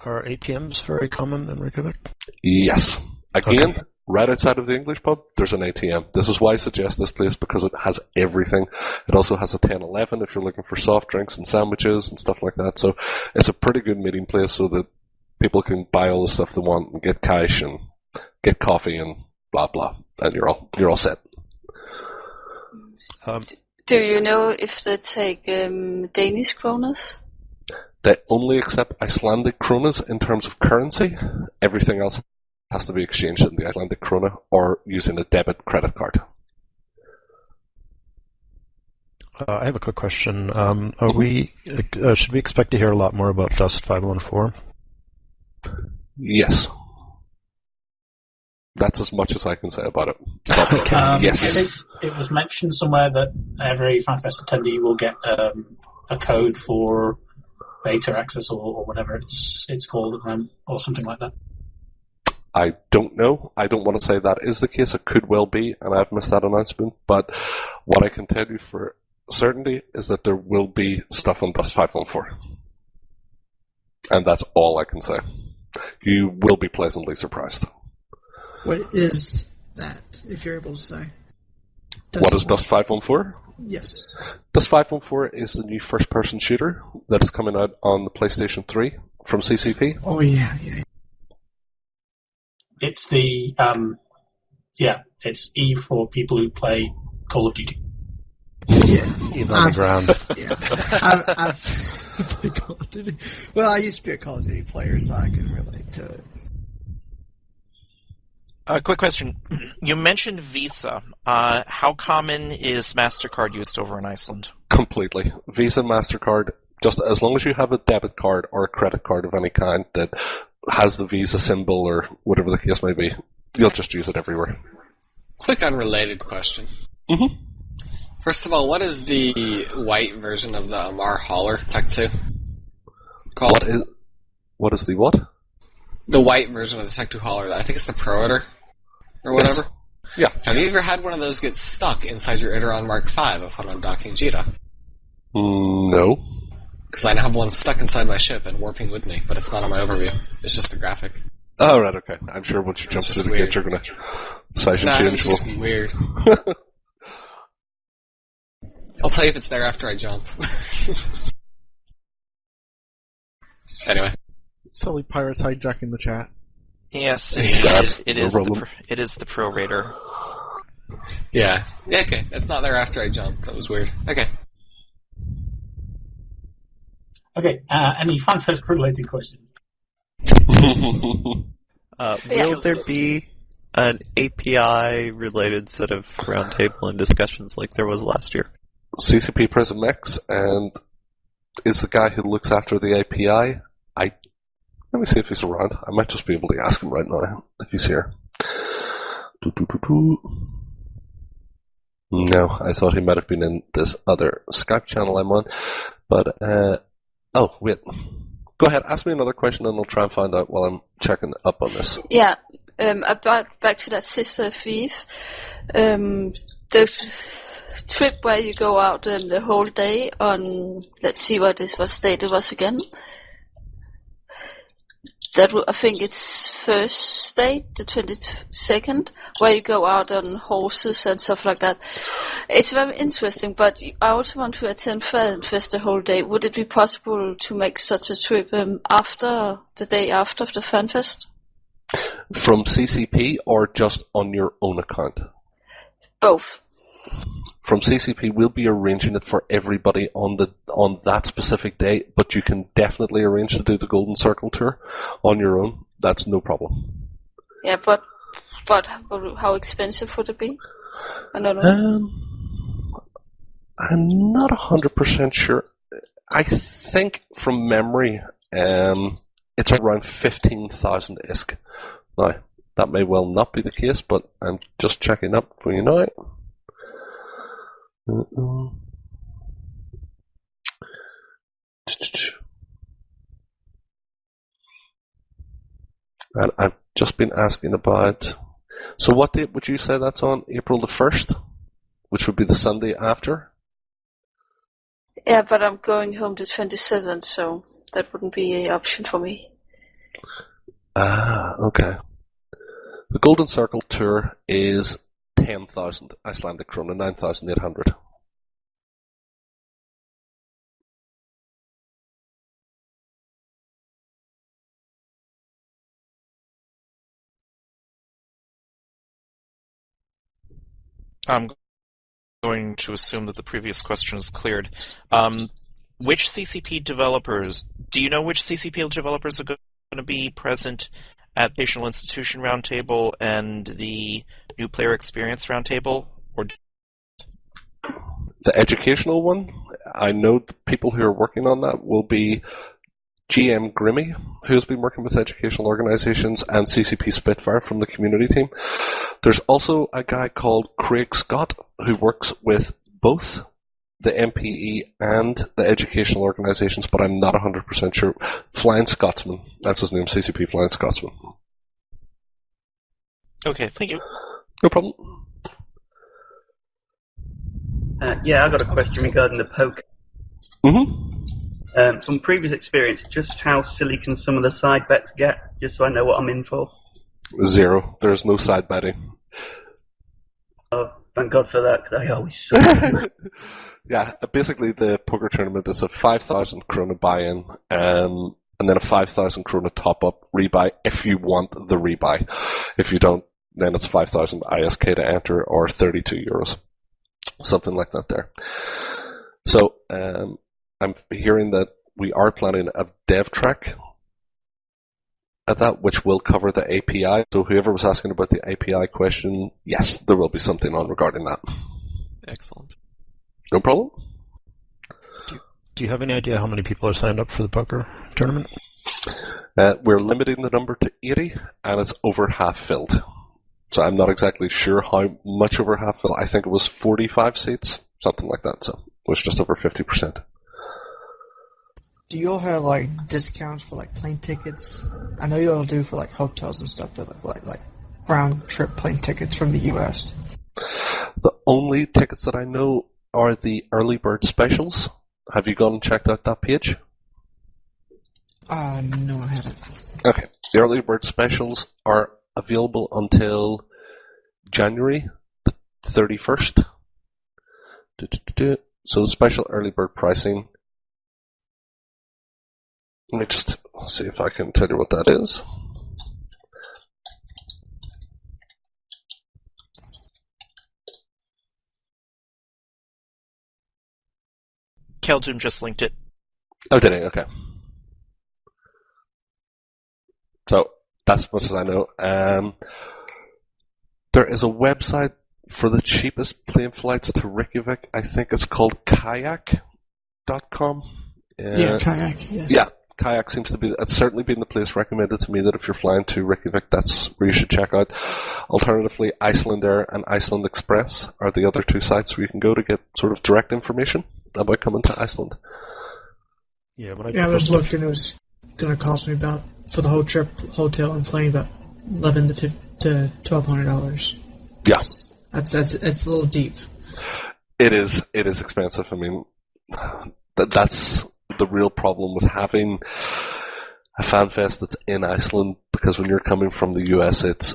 Speaker 12: Are ATMs very common in Reykjavik?
Speaker 1: Yes. Again, right outside of the English Pub, there's an ATM. This is why I suggest this place, because it has everything. It also has a 10-11 if you're looking for soft drinks and sandwiches and stuff like that. So it's a pretty good meeting place so that people can buy all the stuff they want and get cash and get coffee and blah blah, and you're all set.
Speaker 10: Do you know if they take Danish kronas?
Speaker 1: They only accept Icelandic kronas in terms of currency. Everything else has to be exchanged in the Icelandic krona or using a debit credit card.
Speaker 12: I have a quick question. Should we expect to hear a lot more about Dust 514?
Speaker 1: Yes. That's as much as I can say about it.
Speaker 4: Yes. I think it was mentioned somewhere that every Fanfest attendee will get a code for beta access or whatever it's called, or something like that.
Speaker 1: I don't know. I don't want to say that is the case. It could well be, and I've missed that announcement. But what I can tell you for certainty is that there will be stuff on Dust 514. And that's all I can say. You will be pleasantly surprised.
Speaker 8: What is that, if you're able to say?
Speaker 1: What is Dust 514?
Speaker 8: Yes.
Speaker 1: Dust 514 is the new first-person shooter that is coming out on the PlayStation 3 from CCP.
Speaker 8: Oh, yeah.
Speaker 4: It's the, it's E for people who play Call of Duty.
Speaker 8: Yeah.
Speaker 12: He's on the ground.
Speaker 8: Yeah. I've played Call of Duty. Well, I used to be a Call of Duty player, so I can relate to it.
Speaker 5: Quick question. You mentioned Visa. How common is MasterCard used over in Iceland?
Speaker 1: Completely. Visa, MasterCard, just as long as you have a debit card or a credit card of any kind that has the Visa symbol or whatever the case may be, you'll just use it everywhere.
Speaker 2: Quick unrelated question.
Speaker 1: Mm-hmm.
Speaker 2: First of all, what is the white version of the Amar Hauler Tech 2 called?
Speaker 1: What is the what?
Speaker 2: The white version of the Tech 2 Hauler. I think it's the Pro Itter or whatever.
Speaker 1: Yes. Yeah.
Speaker 2: Have you ever had one of those get stuck inside your Iteron Mark V upon docking Jita?
Speaker 1: No.
Speaker 2: Because I now have one stuck inside my ship and warping with me, but it's not on my overview. It's just the graphic.
Speaker 1: Oh, right, okay. I'm sure once you jump through the gate, you're going to size and change.
Speaker 2: It's just weird. I'll tell you if it's there after I jump. Anyway.
Speaker 3: Silly pirates hijacking the chat.
Speaker 5: Yes, it is the Pro Raider.
Speaker 2: Yeah. Yeah, okay. It's not there after I jump. That was weird. Okay.
Speaker 4: Okay, any Fanfest related questions?
Speaker 11: Will there be an API-related set of roundtable and discussions like there was last year?
Speaker 1: CCP Prism X and is the guy who looks after the API. Let me see if he's around. I might just be able to ask him right now if he's here. No, I thought he might have been in this other Skype channel I'm on. But, oh, wait. Go ahead, ask me another question and I'll try and find out while I'm checking up on this.
Speaker 10: Yeah, back to that Sister Thief. The trip where you go out the whole day on, let's see what state it was again. I think it's first day, the 22nd, where you go out on horses and stuff like that. It's very interesting, but I also want to attend Fanfest the whole day. Would it be possible to make such a trip after the day after the Fanfest?
Speaker 1: From CCP or just on your own account?
Speaker 10: Both.
Speaker 1: From CCP, we'll be arranging it for everybody on that specific day, but you can definitely arrange to do the Golden Circle tour on your own. That's no problem.
Speaker 10: Yeah, but how expensive would it be? I don't know.
Speaker 1: I'm not 100% sure. I think from memory, it's around 15,000 ISK. Now, that may well not be the case, but I'm just checking up for you now. And I've just been asking about. So, what date would you say that's on? April the 1st, which would be the Sunday after?
Speaker 10: Yeah, but I'm going home the 27th, so that wouldn't be an option for me.
Speaker 1: Ah, okay. The Golden Circle tour is 10,000 Icelandic krona, 9,800.
Speaker 5: I'm going to assume that the previous question is cleared. Which CCP developers, do you know which CCP developers are going to be present at the Educational Institution Roundtable and the New Player Experience Roundtable? Or
Speaker 1: the educational one, I know the people who are working on that will be GM Grimmy, who's been working with educational organizations, and CCP Spitfire from the community team. There's also a guy called Craig Scott who works with both the MPE and the educational organizations, but I'm not 100% sure. Flying Scotsman, that's his name, CCP Flying Scotsman.
Speaker 5: Okay, thank you.
Speaker 1: No problem.
Speaker 13: Yeah, I got a question regarding the poker.
Speaker 1: Mm-hmm.
Speaker 13: From previous experience, just how silly can some of the side bets get, just so I know what I'm in for?
Speaker 1: 0. There's no side betting.
Speaker 13: Oh, thank God for that, because I always suck.
Speaker 1: Yeah, basically the poker tournament is a 5,000 krona buy-in, and then a 5,000 krona top-up rebuy if you want the rebuy. If you don't, then it's 5,000 ISK to enter, or 32 euros. something like that there. So I'm hearing that we are planning a dev track at that, which will cover the API. So whoever was asking about the API question, yes, there will be something on regarding that.
Speaker 11: Excellent.
Speaker 1: No problem.
Speaker 12: Do you have any idea how many people are signed up for the poker tournament?
Speaker 1: We're limiting the number to 80, and it's over half filled. So I'm not exactly sure how much over half filled. I think it was 45 seats, something like that. So it was just over 50%.
Speaker 8: Do you all have like discounts for like plane tickets? I know you all do for like hotels and stuff, but like round trip plane tickets from the U.S.
Speaker 1: The only tickets that I know are the early bird specials. Have you gone and checked out that page?
Speaker 8: No, I haven't.
Speaker 1: Okay. The early bird specials are available until January the 31st. So special early bird pricing. Let me just see if I can tell you what that is.
Speaker 5: Keldum just linked it.
Speaker 1: Oh, did he? Okay. So, that's as much as I know. There is a website for the cheapest plane flights to Reykjavik. I think it's called kayak.com.
Speaker 8: Yeah, Kayak, yes.
Speaker 1: Yeah, Kayak seems to be, it's certainly been the place recommended to me that if you're flying to Reykjavik, that's where you should check out. Alternatively, Icelandair and Iceland Express are the other two sites where you can go to get sort of direct information about coming to Iceland.
Speaker 12: Yeah,
Speaker 8: I was looking, it was going to cost me about, for the whole trip, hotel and plane, about $1,100 to $1,200.
Speaker 1: Yes.
Speaker 8: That's a little deep.
Speaker 1: It is expensive. I mean, that's the real problem with having a Fanfest that's in Iceland, because when you're coming from the US, it's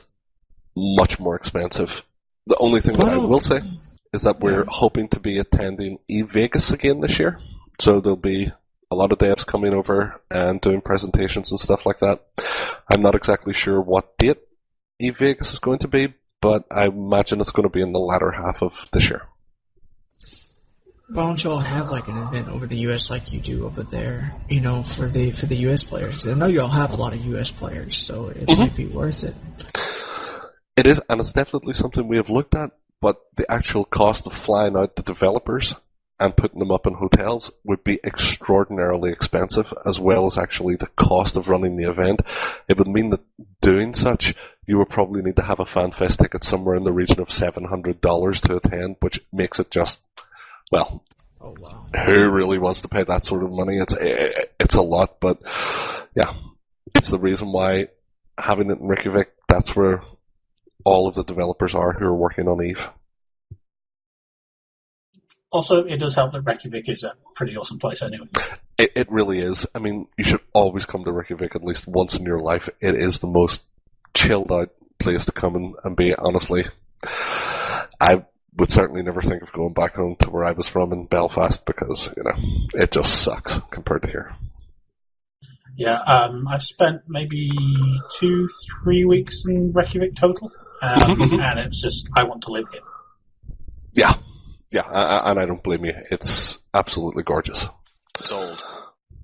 Speaker 1: much more expensive. The only thing that I will say is that we're hoping to be attending E-Vegas again this year. So there'll be a lot of devs coming over and doing presentations and stuff like that. I'm not exactly sure what date E-Vegas is going to be, but I imagine it's going to be in the latter half of this year.
Speaker 8: Why don't you all have like an event over the U.S. like you do over there, you know, for the U.S. players? I know you all have a lot of U.S. players, so it might be worth it.
Speaker 1: It is, and it's definitely something we have looked at, but the actual cost of flying out the developers and putting them up in hotels would be extraordinarily expensive, as well as actually the cost of running the event. It would mean that doing such, you would probably need to have a Fanfest ticket somewhere in the region of $700 to attend, which makes it just, well,
Speaker 8: oh, wow.
Speaker 1: Who really wants to pay that sort of money? It's a lot, but yeah, it's the reason why having it in Reykjavik, that's where all of the developers are who are working on EVE.
Speaker 4: Also, it does help that Reykjavik is a pretty awesome place anyway.
Speaker 1: It really is. I mean, you should always come to Reykjavik at least once in your life. It is the most chilled out place to come and be, honestly. I would certainly never think of going back home to where I was from in Belfast because, you know, it just sucks compared to here.
Speaker 4: Yeah, I've spent maybe 2-3 weeks in Reykjavik total, and it's just, I want to live here.
Speaker 1: Yeah. Yeah, and I don't blame you. It's absolutely gorgeous.
Speaker 2: Sold.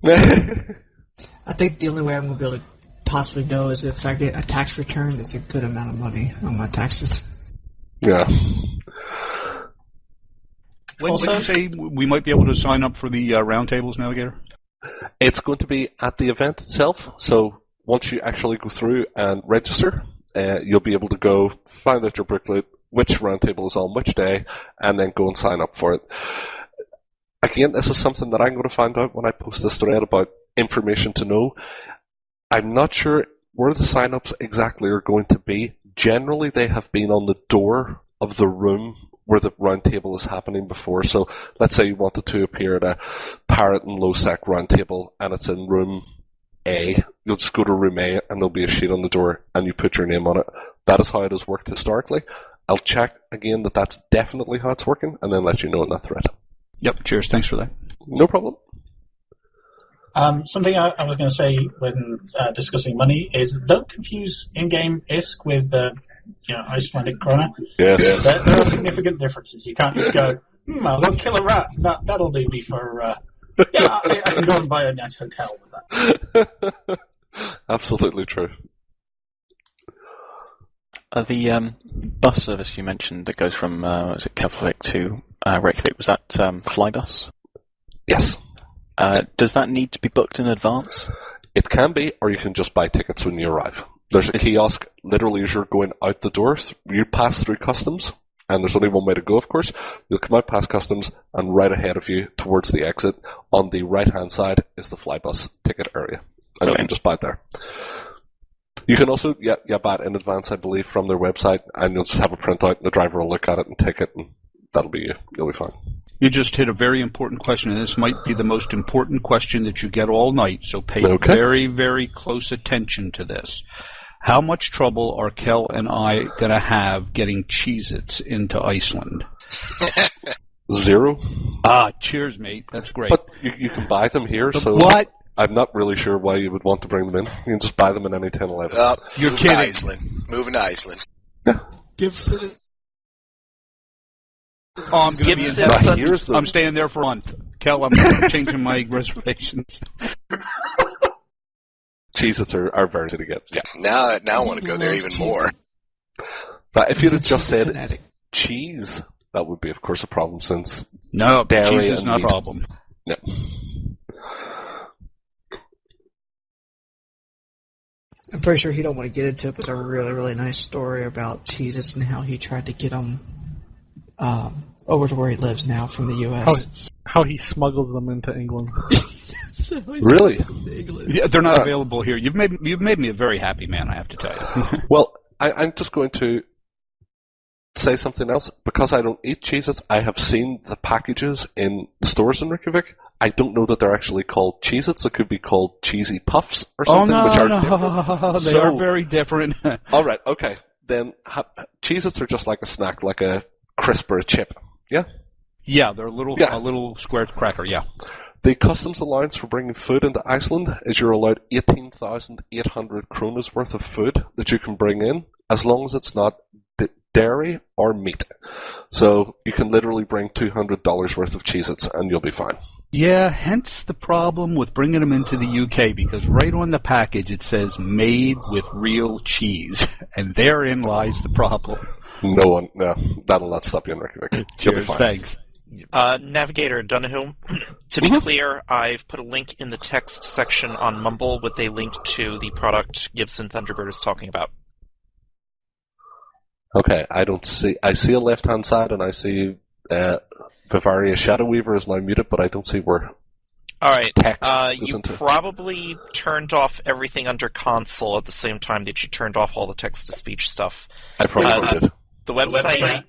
Speaker 8: I think the only way I'm going to be able to possibly go is if I get a tax return that's a good amount of money on my taxes.
Speaker 1: Yeah.
Speaker 14: When did you say we might be able to sign up for the Roundtables Navigator?
Speaker 1: It's going to be at the event itself. So once you actually go through and register, you'll be able to go find out your booklet, which roundtable is on which day, and then go and sign up for it. Again, this is something that I'm going to find out when I post this thread about information to know. I'm not sure where the sign-ups exactly are going to be. Generally, they have been on the door of the room where the roundtable is happening before. So let's say you wanted to appear at a Parrot and LowSec roundtable, and it's in room A. You'll just go to room A, and there'll be a sheet on the door, and you put your name on it. That is how it has worked historically. I'll check again that that's definitely how it's working, and then let you know in that thread.
Speaker 14: Yep, cheers. Thanks for that.
Speaker 1: No problem.
Speaker 4: Something I was going to say when discussing money is don't confuse in-game ISK with Icelandic krona.
Speaker 1: Yes.
Speaker 4: There are significant differences. You can't just go, I'll go kill a rat. That'll do me for. I can go and buy a nice hotel with that.
Speaker 1: Absolutely true.
Speaker 6: The bus service you mentioned that goes from was it Keflavik to Reykjavik, was that Flybus?
Speaker 1: Yes.
Speaker 6: Does that need to be booked in advance?
Speaker 1: It can be, or you can just buy tickets when you arrive. There's a kiosk literally as you're going out the door. You pass through customs, and there's only one way to go, of course. You'll come out past customs, and right ahead of you, towards the exit, on the right-hand side, is the Flybus ticket area. And you can just buy it there. You can also buy it in advance, I believe, from their website, and you'll just have a printout, and the driver will look at it and take it, and that'll be you. You'll be fine.
Speaker 14: You just hit a very important question, and this might be the most important question that you get all night, so pay very, very close attention to this. How much trouble are Kel and I going to have getting Cheez-Its into Iceland?
Speaker 1: 0.
Speaker 14: Cheers, mate. That's great.
Speaker 1: But you can buy them here, so...
Speaker 14: What?
Speaker 1: I'm not really sure why you would want to bring them in. You can just buy them in any 10-11.
Speaker 14: You're kidding.
Speaker 15: Moving to Iceland.
Speaker 8: Gibson.
Speaker 14: I'm going to be in I'm staying there for a month. Kel, I'm changing my reservations.
Speaker 1: Cheez-Its are very easy to get.
Speaker 15: Yeah. Now I want to go there even more.
Speaker 1: But if you'd have just said cheese, that would be, of course, a problem since
Speaker 14: no,
Speaker 1: dairy
Speaker 14: cheese is not a problem.
Speaker 1: No.
Speaker 8: I'm pretty sure he don't want to get into it, but it's a really, really nice story about Cheez-Its and how he tried to get them over to where he lives now from the U.S.
Speaker 3: How he smuggles them into England.
Speaker 1: Really?
Speaker 14: Yeah, they're not available here. You've made me a very happy man, I have to tell you.
Speaker 1: Well, I'm just going to say something else. Because I don't eat Cheez-Its, I have seen the packages in stores in Reykjavik. I don't know that they're actually called Cheez-Its. It could be called Cheesy Puffs or something.
Speaker 14: Oh,
Speaker 1: which are
Speaker 14: different. They are very different.
Speaker 1: All right, okay. Then Cheez-Its are just like a snack, like a crisp or a chip. Yeah?
Speaker 14: Yeah, they're a little square cracker, yeah.
Speaker 1: The customs allowance for bringing food into Iceland is you're allowed 18,800 kronas worth of food that you can bring in, as long as it's not dairy or meat. So you can literally bring $200 worth of Cheez-Its and you'll be fine.
Speaker 14: Yeah, hence the problem with bringing them into the UK, because right on the package it says made with real cheese, and therein lies the problem.
Speaker 1: No, that'll not stop you in Reykjavik.
Speaker 14: Cheers, thanks.
Speaker 5: Navigator Donoghue, to be clear, I've put a link in the text section on Mumble with a link to the product Gibson Thunderbird is talking about.
Speaker 1: Okay, I see a left-hand side and I see Bavaria Shadow Weaver is now muted, but I don't see where
Speaker 5: Alright,
Speaker 1: text
Speaker 5: you
Speaker 1: into.
Speaker 5: probably turned off everything under console at the same time that you turned off all the text-to-speech stuff.
Speaker 1: I probably did.
Speaker 5: The website...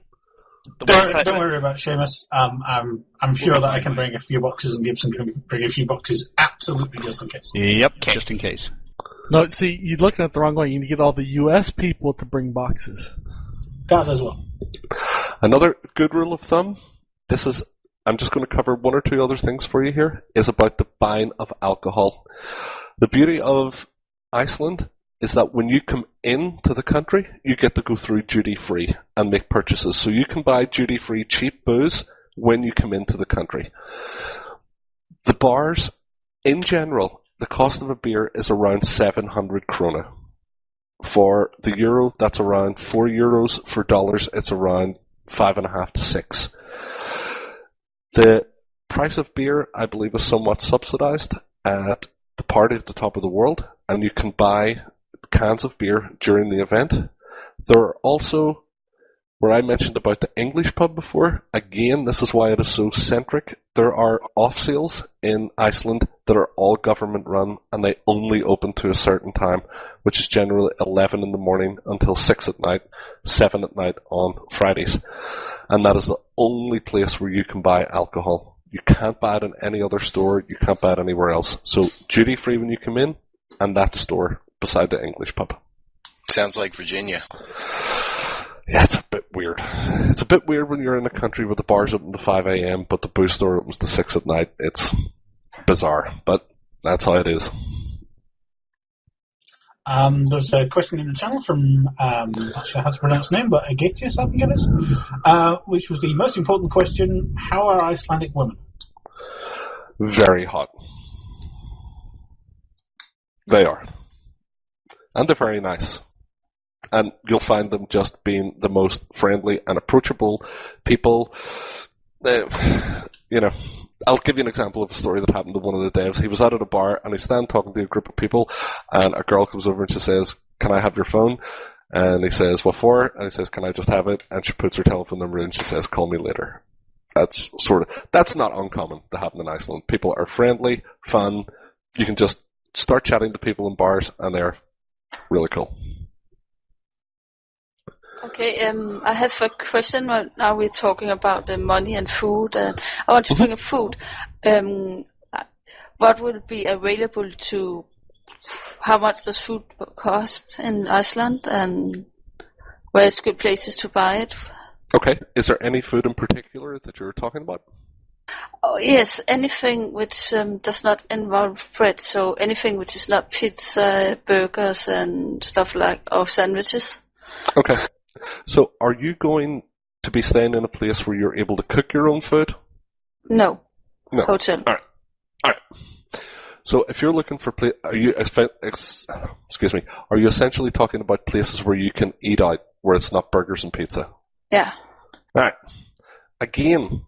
Speaker 4: Don't worry about Seamus. I'm sure that I can bring a few boxes and Gibson can bring a few boxes absolutely just in case.
Speaker 14: Yep, just in case.
Speaker 3: No, see, you're looking at the wrong way. You need to get all the U.S. people to bring boxes.
Speaker 4: That as well.
Speaker 1: Another good rule of thumb, I'm just going to cover one or two other things for you here, is about the buying of alcohol. The beauty of Iceland is that when you come into the country, you get to go through duty-free and make purchases. So you can buy duty-free cheap booze when you come into the country. The bars, in general, the cost of a beer is around 700 krona. For the euro, that's around 4 euros. For dollars, it's around 5.5 to 6. The price of beer, I believe, is somewhat subsidized at the party at the top of the world, and you can buy cans of beer during the event. There are also, where I mentioned about the English pub before, again, this is why it is so centric. There are off sales in Iceland that are all government run, and they only open to a certain time, which is generally 11 in the morning until 6 at night, 7 at night on Fridays. And that is the only place where you can buy alcohol. You can't buy it in any other store, you can't buy it anywhere else. So duty free when you come in, and that store beside the English pub.
Speaker 15: Sounds like Virginia.
Speaker 1: Yeah, it's a bit weird. It's a bit weird when you're in a country where the bars open to 5 a.m, but the booze store opens to 6 at night. It's bizarre, but that's how it is.
Speaker 4: There's a question in the channel from, not sure how to pronounce his name, but Agetius, I think it is, which was the most important question: how are Icelandic women?
Speaker 1: Very hot. They are. And they're very nice. And you'll find them just being the most friendly and approachable people. I'll give you an example of a story that happened to one of the devs. He was out at a bar and he's standing talking to a group of people, and a girl comes over and she says, "Can I have your phone?" And he says, "What for?" And he says, "Can I just have it?" And she puts her telephone number in and she says, "Call me later." That's not uncommon to happen in Iceland. People are friendly, fun. You can just start chatting to people in bars and they're really cool.
Speaker 10: Okay, I have a question. Now we're talking about the money and food, and I want to bring up food. What will be available to? How much does food cost in Iceland, and where's good places to buy it?
Speaker 1: Okay, is there any food in particular that you're talking about?
Speaker 10: Oh, yes, anything which does not involve bread. So anything which is not pizza, burgers, and stuff or sandwiches.
Speaker 1: Okay. So, are you going to be staying in a place where you're able to cook your own food?
Speaker 10: No. Hotel.
Speaker 1: All right. So, if you're looking for are you essentially talking about places where you can eat out, where it's not burgers and pizza?
Speaker 10: Yeah.
Speaker 1: All right. Again,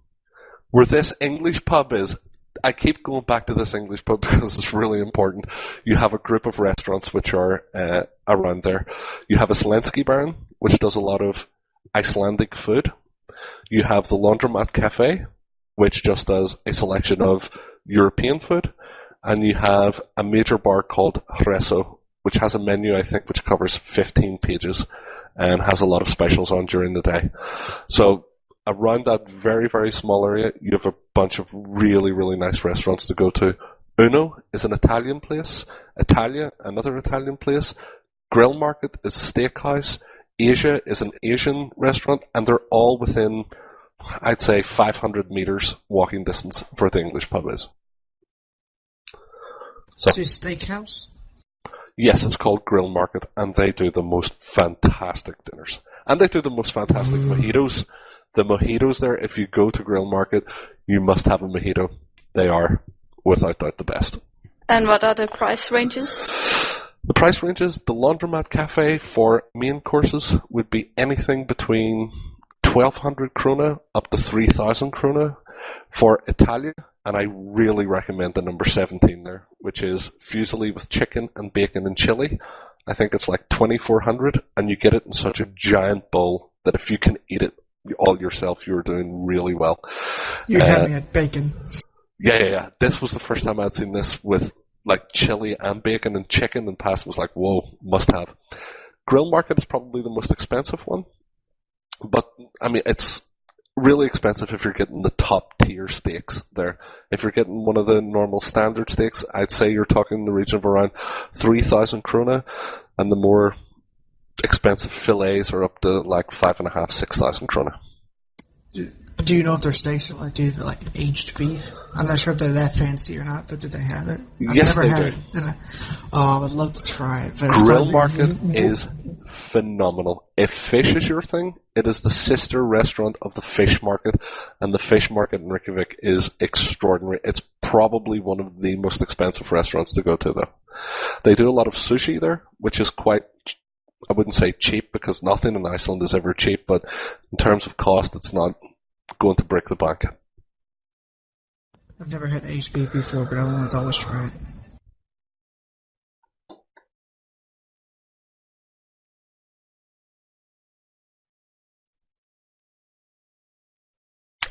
Speaker 1: where this English pub is, I keep going back to this English pub because it's really important. You have a group of restaurants which are around there. You have a Slenski Baron, which does a lot of Icelandic food. You have the Laundromat Cafe, which just does a selection of European food. And you have a major bar called Hresso, which has a menu, I think, which covers 15 pages and has a lot of specials on during the day. So around that very, very small area, you have a bunch of really, really nice restaurants to go to. Uno is an Italian place. Italia, another Italian place. Grill Market is a steakhouse. Asia is an Asian restaurant. And they're all within, I'd say, 500 meters walking distance where the English pub is.
Speaker 8: So steakhouse?
Speaker 1: Yes, it's called Grill Market, and they do the most fantastic dinners. And they do the most fantastic mojitos. The mojitos there, if you go to Grill Market, you must have a mojito. They are, without doubt, the best.
Speaker 10: And what are the price ranges?
Speaker 1: The price ranges, the Laundromat Cafe for main courses would be anything between 1,200 krona up to 3,000 krona. For Italia, and I really recommend the number 17 there, which is fusilli with chicken and bacon and chili. I think it's like 2,400, and you get it in such a giant bowl that if you can eat it all yourself, you're doing really well.
Speaker 8: You're having it bacon.
Speaker 1: Yeah. This was the first time I'd seen this with like chili and bacon and chicken and pasta. Was like, whoa, must have. Grill Market is probably the most expensive one, but I mean it's really expensive if you're getting the top tier steaks there. If you're getting one of the normal standard steaks, I'd say you're talking in the region of around 3,000 krona, and the more expensive fillets are up to like 5,500, 6,000 krona.
Speaker 8: Do you know if their steaks are like aged beef? I'm not sure if they're that fancy or not, but do they have it? I've
Speaker 1: yes,
Speaker 8: never
Speaker 1: they
Speaker 8: had
Speaker 1: do.
Speaker 8: it. I would love to try it. But
Speaker 1: Grill Market is phenomenal. If fish is your thing, it is the sister restaurant of the Fish Market, and the Fish Market in Reykjavik is extraordinary. It's probably one of the most expensive restaurants to go to, though. They do a lot of sushi there, which is quite, I wouldn't say cheap, because nothing in Iceland is ever cheap, but in terms of cost, it's not going to break the bank.
Speaker 8: I've never had aged beef before, but I want to always try it.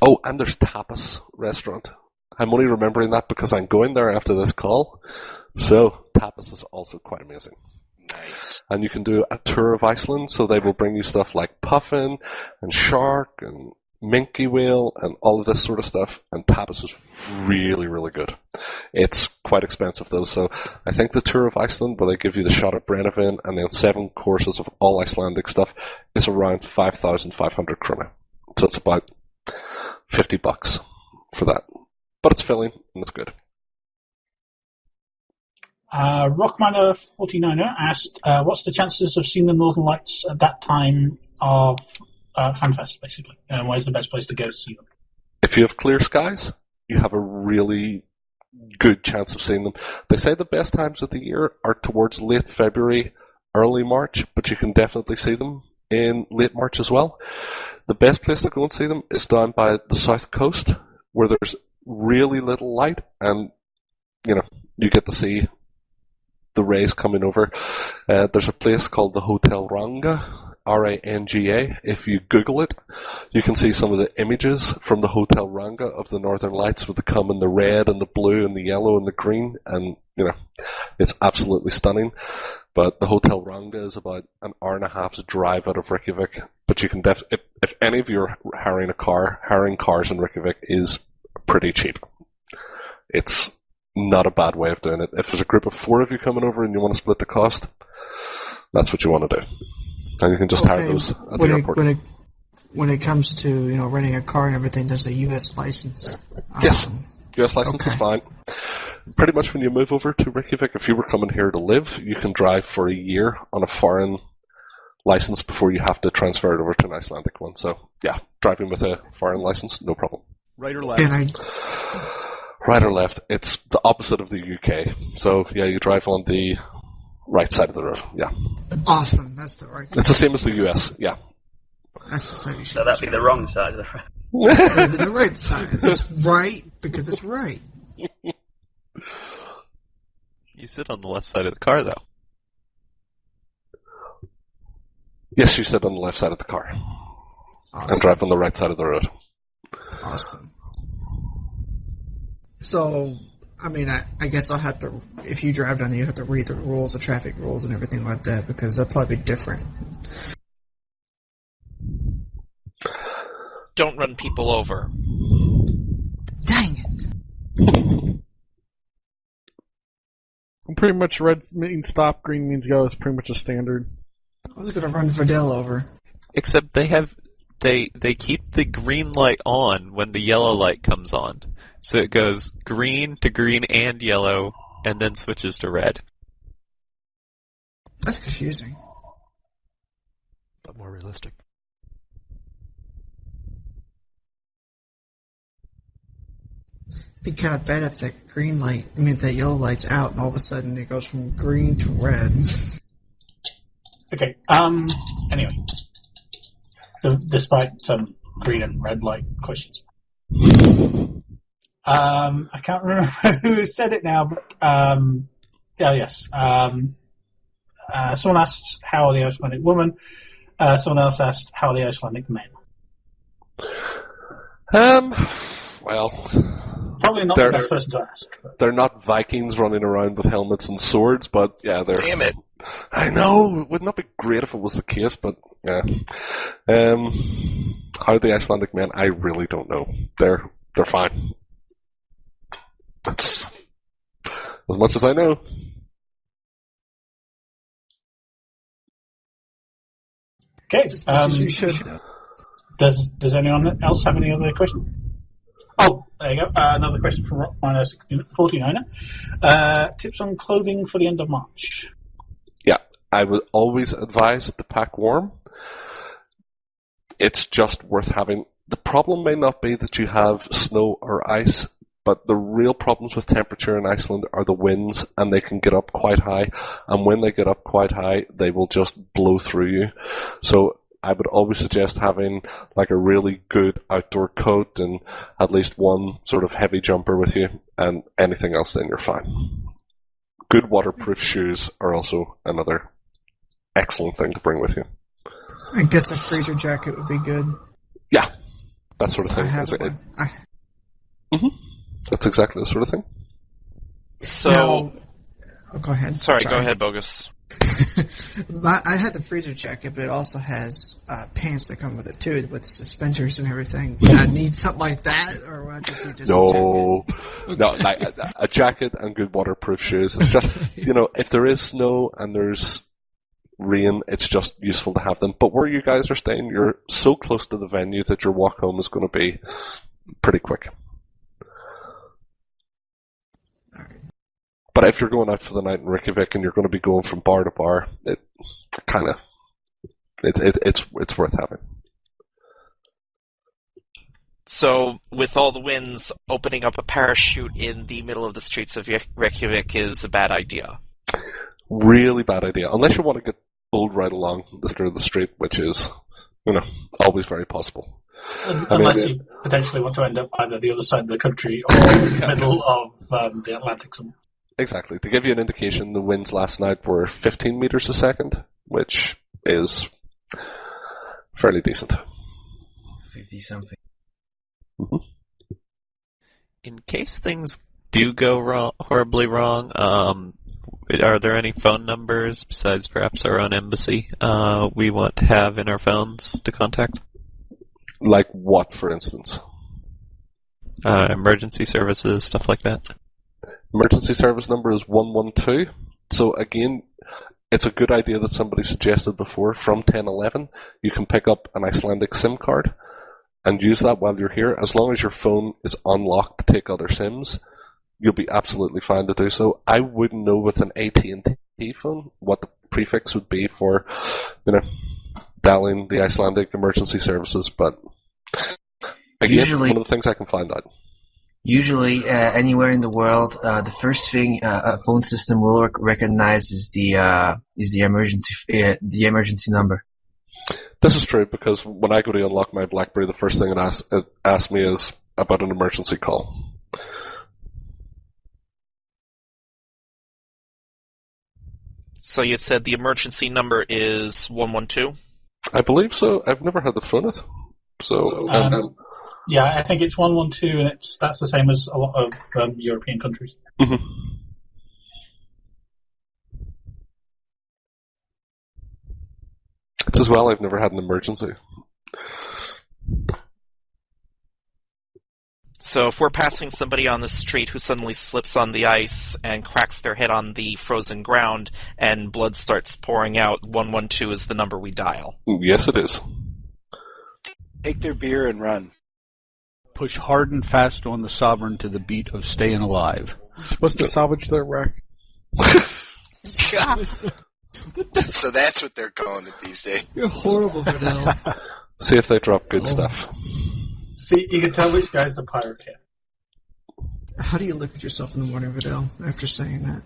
Speaker 1: Oh, and there's Tapas Restaurant. I'm only remembering that because I'm going there after this call. So, Tapas is also quite amazing.
Speaker 15: Nice.
Speaker 1: And you can do a tour of Iceland, so they will bring you stuff like puffin and shark and minke whale and all of this sort of stuff. And Tapas is really, really good. It's quite expensive though, so I think the tour of Iceland, where they give you the shot at Brennivin and then 7 courses of all Icelandic stuff, is around 5,500 krona. So it's about $50 for that. But it's filling and it's good.
Speaker 4: Rockminer 49er asked, what's the chances of seeing the Northern Lights at that time of Fanfest, basically? And where's the best place to go to see them?
Speaker 1: If you have clear skies, you have a really good chance of seeing them. They say the best times of the year are towards late February, early March, but you can definitely see them in late March as well. The best place to go and see them is down by the south coast, where there's really little light, and you get to see the rays coming over. There's a place called the Hotel Ranga, Ranga. If you Google it, you can see some of the images from the Hotel Ranga of the Northern Lights with the red and the blue and the yellow and the green, and it's absolutely stunning. But the Hotel Ranga is about an hour and a half's drive out of Reykjavik. But you can if any of you are hiring cars in Reykjavik is pretty cheap. It's not a bad way of doing it. If there's a group of 4 of you coming over and you want to split the cost, that's what you want to do. And you can just hire those at the airport.
Speaker 8: When it comes to renting a car and everything, there's a U.S. license.
Speaker 1: Yes, U.S. license is fine. Pretty much when you move over to Reykjavik, if you were coming here to live, you can drive for a year on a foreign license before you have to transfer it over to an Icelandic one. So, yeah, driving with a foreign license, no problem.
Speaker 14: Right or left?
Speaker 1: Right or left. It's the opposite of the UK. So, yeah, you drive on the right side of the road. Yeah.
Speaker 8: Awesome. That's the right side.
Speaker 1: It's the same as the US. Yeah.
Speaker 8: That's the side you should.
Speaker 13: So that'd be the wrong side of the road.
Speaker 8: The right side. It's right because it's right.
Speaker 11: You sit on the left side of the car, though.
Speaker 1: Yes, you sit on the left side of the car. Awesome. And drive on the right side of the road.
Speaker 8: Awesome. So, I guess I'll have to, if you drive down there, you have to read the rules, the traffic rules and everything like that, because they'll probably be different.
Speaker 5: Don't run people over.
Speaker 8: Dang it!
Speaker 3: Pretty much red means stop, green means go is pretty much a standard.
Speaker 8: I was going to run Fidel over.
Speaker 11: Except they keep the green light on when the yellow light comes on. So it goes green to green and yellow, and then switches to red.
Speaker 8: That's confusing.
Speaker 12: But more realistic.
Speaker 8: It'd be kind of bad if that yellow light's out, and all of a sudden it goes from green to red.
Speaker 4: Okay. Anyway, despite some green and red light questions, I can't remember who said it now, but yes. Someone asked how are the Icelandic women. Someone else asked how are the Icelandic men.
Speaker 1: Well,
Speaker 4: probably not the best person to ask.
Speaker 1: They're not Vikings running around with helmets and swords, but yeah, they're.
Speaker 15: Damn it!
Speaker 1: I know. Wouldn't that be great if it was the case? But yeah. How are the Icelandic men? I really don't know. They're fine. That's as much as I know.
Speaker 4: Okay.
Speaker 8: As much as you should.
Speaker 4: Does anyone else have any other questions? Oh, there you go. Another question from Rockminer 49er. Tips on clothing for the end of March.
Speaker 1: Yeah, I would always advise to pack warm. It's just worth having. The problem may not be that you have snow or ice, but the real problems with temperature in Iceland are the winds, and they can get up quite high. And when they get up quite high, they will just blow through you. So I would always suggest having like a really good outdoor coat and at least one sort of heavy jumper with you, and anything else then you're fine. Good waterproof shoes are also another excellent thing to bring with you.
Speaker 8: I guess a freezer jacket would be good.
Speaker 1: Yeah, that sort of thing.
Speaker 8: I have one.
Speaker 1: That's exactly the sort of thing.
Speaker 5: So,
Speaker 8: go ahead.
Speaker 5: Sorry, go ahead, Bogus.
Speaker 8: I had the freezer jacket, but it also has pants that come with it too, with suspenders and everything. Would I need something like that, or would I just need
Speaker 1: no, like a jacket and good waterproof shoes. It's just if there is snow and there's rain, it's just useful to have them. But where you guys are staying, you're so close to the venue that your walk home is going to be pretty quick. But if you're going out for the night in Reykjavik and you're going to be going from bar to bar, it's worth having.
Speaker 5: So, with all the winds, opening up a parachute in the middle of the streets of Reykjavik is a bad idea.
Speaker 1: Really bad idea. Unless you want to get pulled right along the center of the street, which is, always very possible.
Speaker 4: Unless you potentially want to end up either the other side of the country or in the middle of the Atlantic somewhere.
Speaker 1: Exactly. To give you an indication, the winds last night were 15 meters a second, which is fairly decent.
Speaker 16: 50-something.
Speaker 1: Mm-hmm.
Speaker 11: In case things do go horribly wrong, are there any phone numbers besides perhaps our own embassy we want to have in our phones to contact?
Speaker 1: Like what, for instance?
Speaker 11: Emergency services, stuff like that.
Speaker 1: Emergency service number is 112. So again, it's a good idea that somebody suggested before, from 1011, you can pick up an Icelandic SIM card and use that while you're here. As long as your phone is unlocked to take other SIMs, you'll be absolutely fine to do so. I wouldn't know with an AT&T phone what the prefix would be for, dialing the Icelandic emergency services, but again,
Speaker 16: Usually,
Speaker 1: one of the things I can find out.
Speaker 16: Usually, anywhere in the world, the first thing a phone system will recognize is the emergency number.
Speaker 1: This is true because when I go to unlock my BlackBerry, the first thing it asks me is about an emergency call.
Speaker 5: So you said the emergency number is 112?
Speaker 1: I believe so. I've never had to phone it. So,
Speaker 4: yeah, I think it's 112, and that's the same as a lot of European countries.
Speaker 1: Mm-hmm. It's as well, I've never had an emergency.
Speaker 5: So if we're passing somebody on the street who suddenly slips on the ice and cracks their head on the frozen ground and blood starts pouring out, 112 is the number we dial.
Speaker 1: Yes, it is.
Speaker 9: Take their beer and run.
Speaker 14: Push hard and fast on the Sovereign to the beat of Staying Alive.
Speaker 3: You're supposed to salvage their wreck.
Speaker 15: So that's what they're calling it these days.
Speaker 8: You're horrible, Vidal.
Speaker 1: See if they drop good stuff.
Speaker 4: See, you can tell which guy's the pirate here.
Speaker 8: How do you look at yourself in the morning, Vidal, after saying that?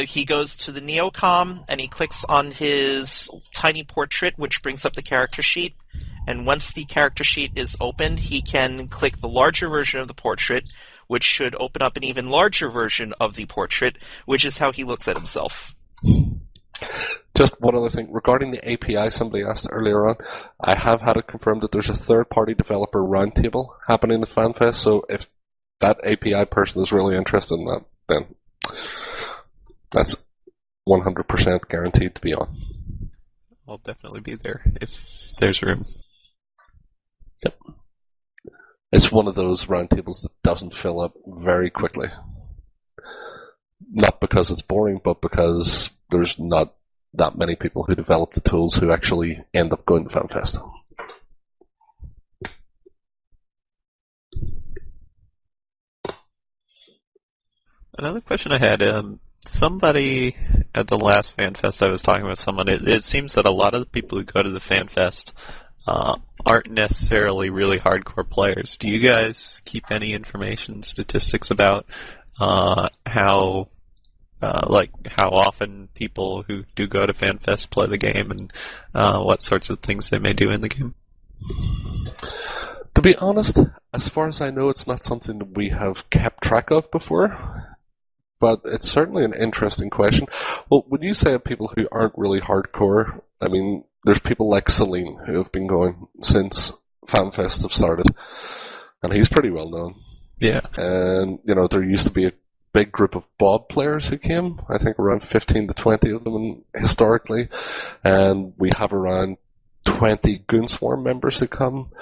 Speaker 5: He goes to the Neocom and he clicks on his tiny portrait, which brings up the character sheet. And once the character sheet is opened, he can click the larger version of the portrait, which should open up an even larger version of the portrait, which is how he looks at himself.
Speaker 1: Just one other thing. Regarding the API somebody asked earlier on, I have had it confirmed that there's a third-party developer roundtable happening at Fanfest, so if that API person is really interested in that, then that's 100% guaranteed to be on.
Speaker 11: I'll definitely be there if there's room.
Speaker 1: Yep. It's one of those roundtables that doesn't fill up very quickly. Not because it's boring, but because there's not that many people who develop the tools who actually end up going to Fanfest.
Speaker 11: Another question I had, somebody at the last Fanfest I was talking with someone, it seems that a lot of the people who go to the Fanfest aren't necessarily really hardcore players. Do you guys keep any information, statistics about how often people who do go to Fanfest play the game and what sorts of things they may do in the game?
Speaker 1: To be honest, as far as I know, it's not something that we have kept track of before, but it's certainly an interesting question. Well, when you say people who aren't really hardcore, I mean, there's people like Celine who have been going since Fanfest have started, and he's pretty well known.
Speaker 11: Yeah.
Speaker 1: And, there used to be a big group of Bob players who came, I think around 15 to 20 of them historically, and we have around 20 Goonswarm members who come.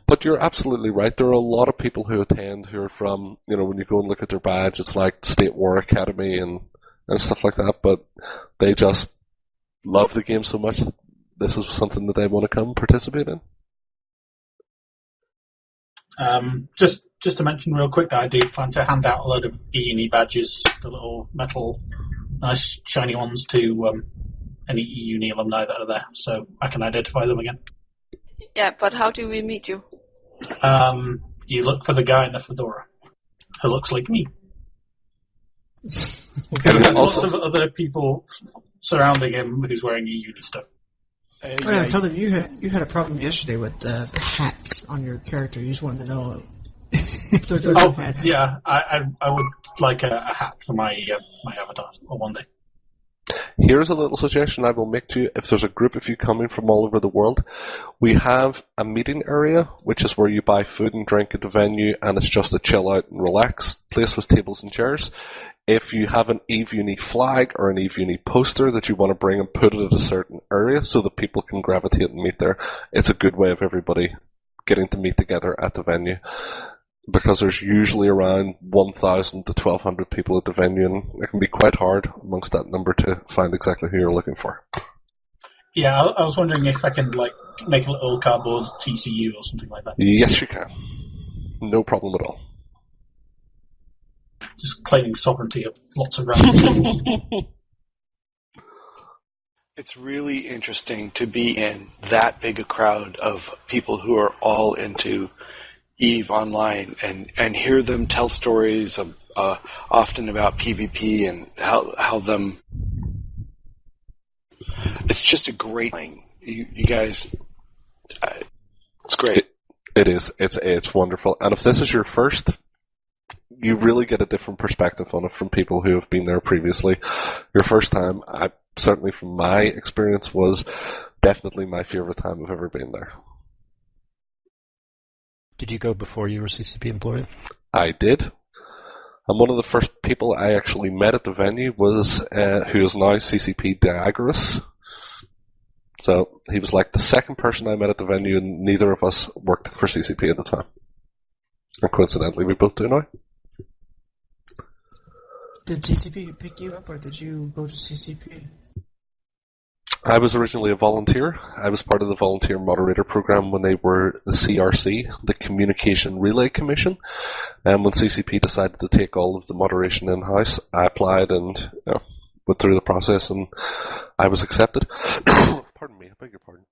Speaker 1: But you're absolutely right, there are a lot of people who attend who are from, when you go and look at their badge, it's like State War Academy and stuff like that, but they just love the game so much that this is something that they want to come participate in.
Speaker 4: Just to mention real quick that I do plan to hand out a load of E-UNI badges, the little metal, nice shiny ones to any E-UNI alumni that are there, so I can identify them again.
Speaker 10: Yeah, but how do we meet you?
Speaker 4: You look for the guy in the fedora who looks like me. There's lots of other people surrounding him who's wearing E-UNI stuff.
Speaker 8: I told him you had a problem yesterday with the hats on your character. You just wanted to know if they're good hats.
Speaker 4: Yeah, I would like a hat for my my avatar on one day.
Speaker 1: Here's a little suggestion I will make to you. If there's a group of you coming from all over the world, we have a meeting area, which is where you buy food and drink at the venue, and it's just a chill out and relax place with tables and chairs. If you have an E-UNI flag or an E-UNI poster that you want to bring and put it at a certain area so that people can gravitate and meet there, it's a good way of everybody getting to meet together at the venue. Because there's usually around 1,000 to 1,200 people at the venue, and it can be quite hard amongst that number to find exactly who you're looking for.
Speaker 4: Yeah, I was wondering if I can make a little cardboard TCU or something like that.
Speaker 1: Yes, you can. No problem at all.
Speaker 4: Just claiming sovereignty of lots of random people.
Speaker 9: It's really interesting to be in that big a crowd of people who are all into EVE Online and hear them tell stories of, often about PvP and how them. It's just a great thing. You guys, it's great.
Speaker 1: It is. It's wonderful. And if this is your first, you really get a different perspective on it from people who have been there previously. Your first time, certainly from my experience, was definitely my favorite time I've ever been there.
Speaker 12: Did you go before you were a CCP employee?
Speaker 1: I did. And one of the first people I actually met at the venue was who is now CCP Diagoras. So he was like the second person I met at the venue, and neither of us worked for CCP at the time. And coincidentally, we both do now.
Speaker 8: Did CCP pick you up, or did you go to CCP?
Speaker 1: I was originally a volunteer. I was part of the volunteer moderator program when they were the CRC, the Communication Relay Commission. And when CCP decided to take all of the moderation in-house, I applied and went through the process, and I was accepted. Pardon me, I beg your pardon.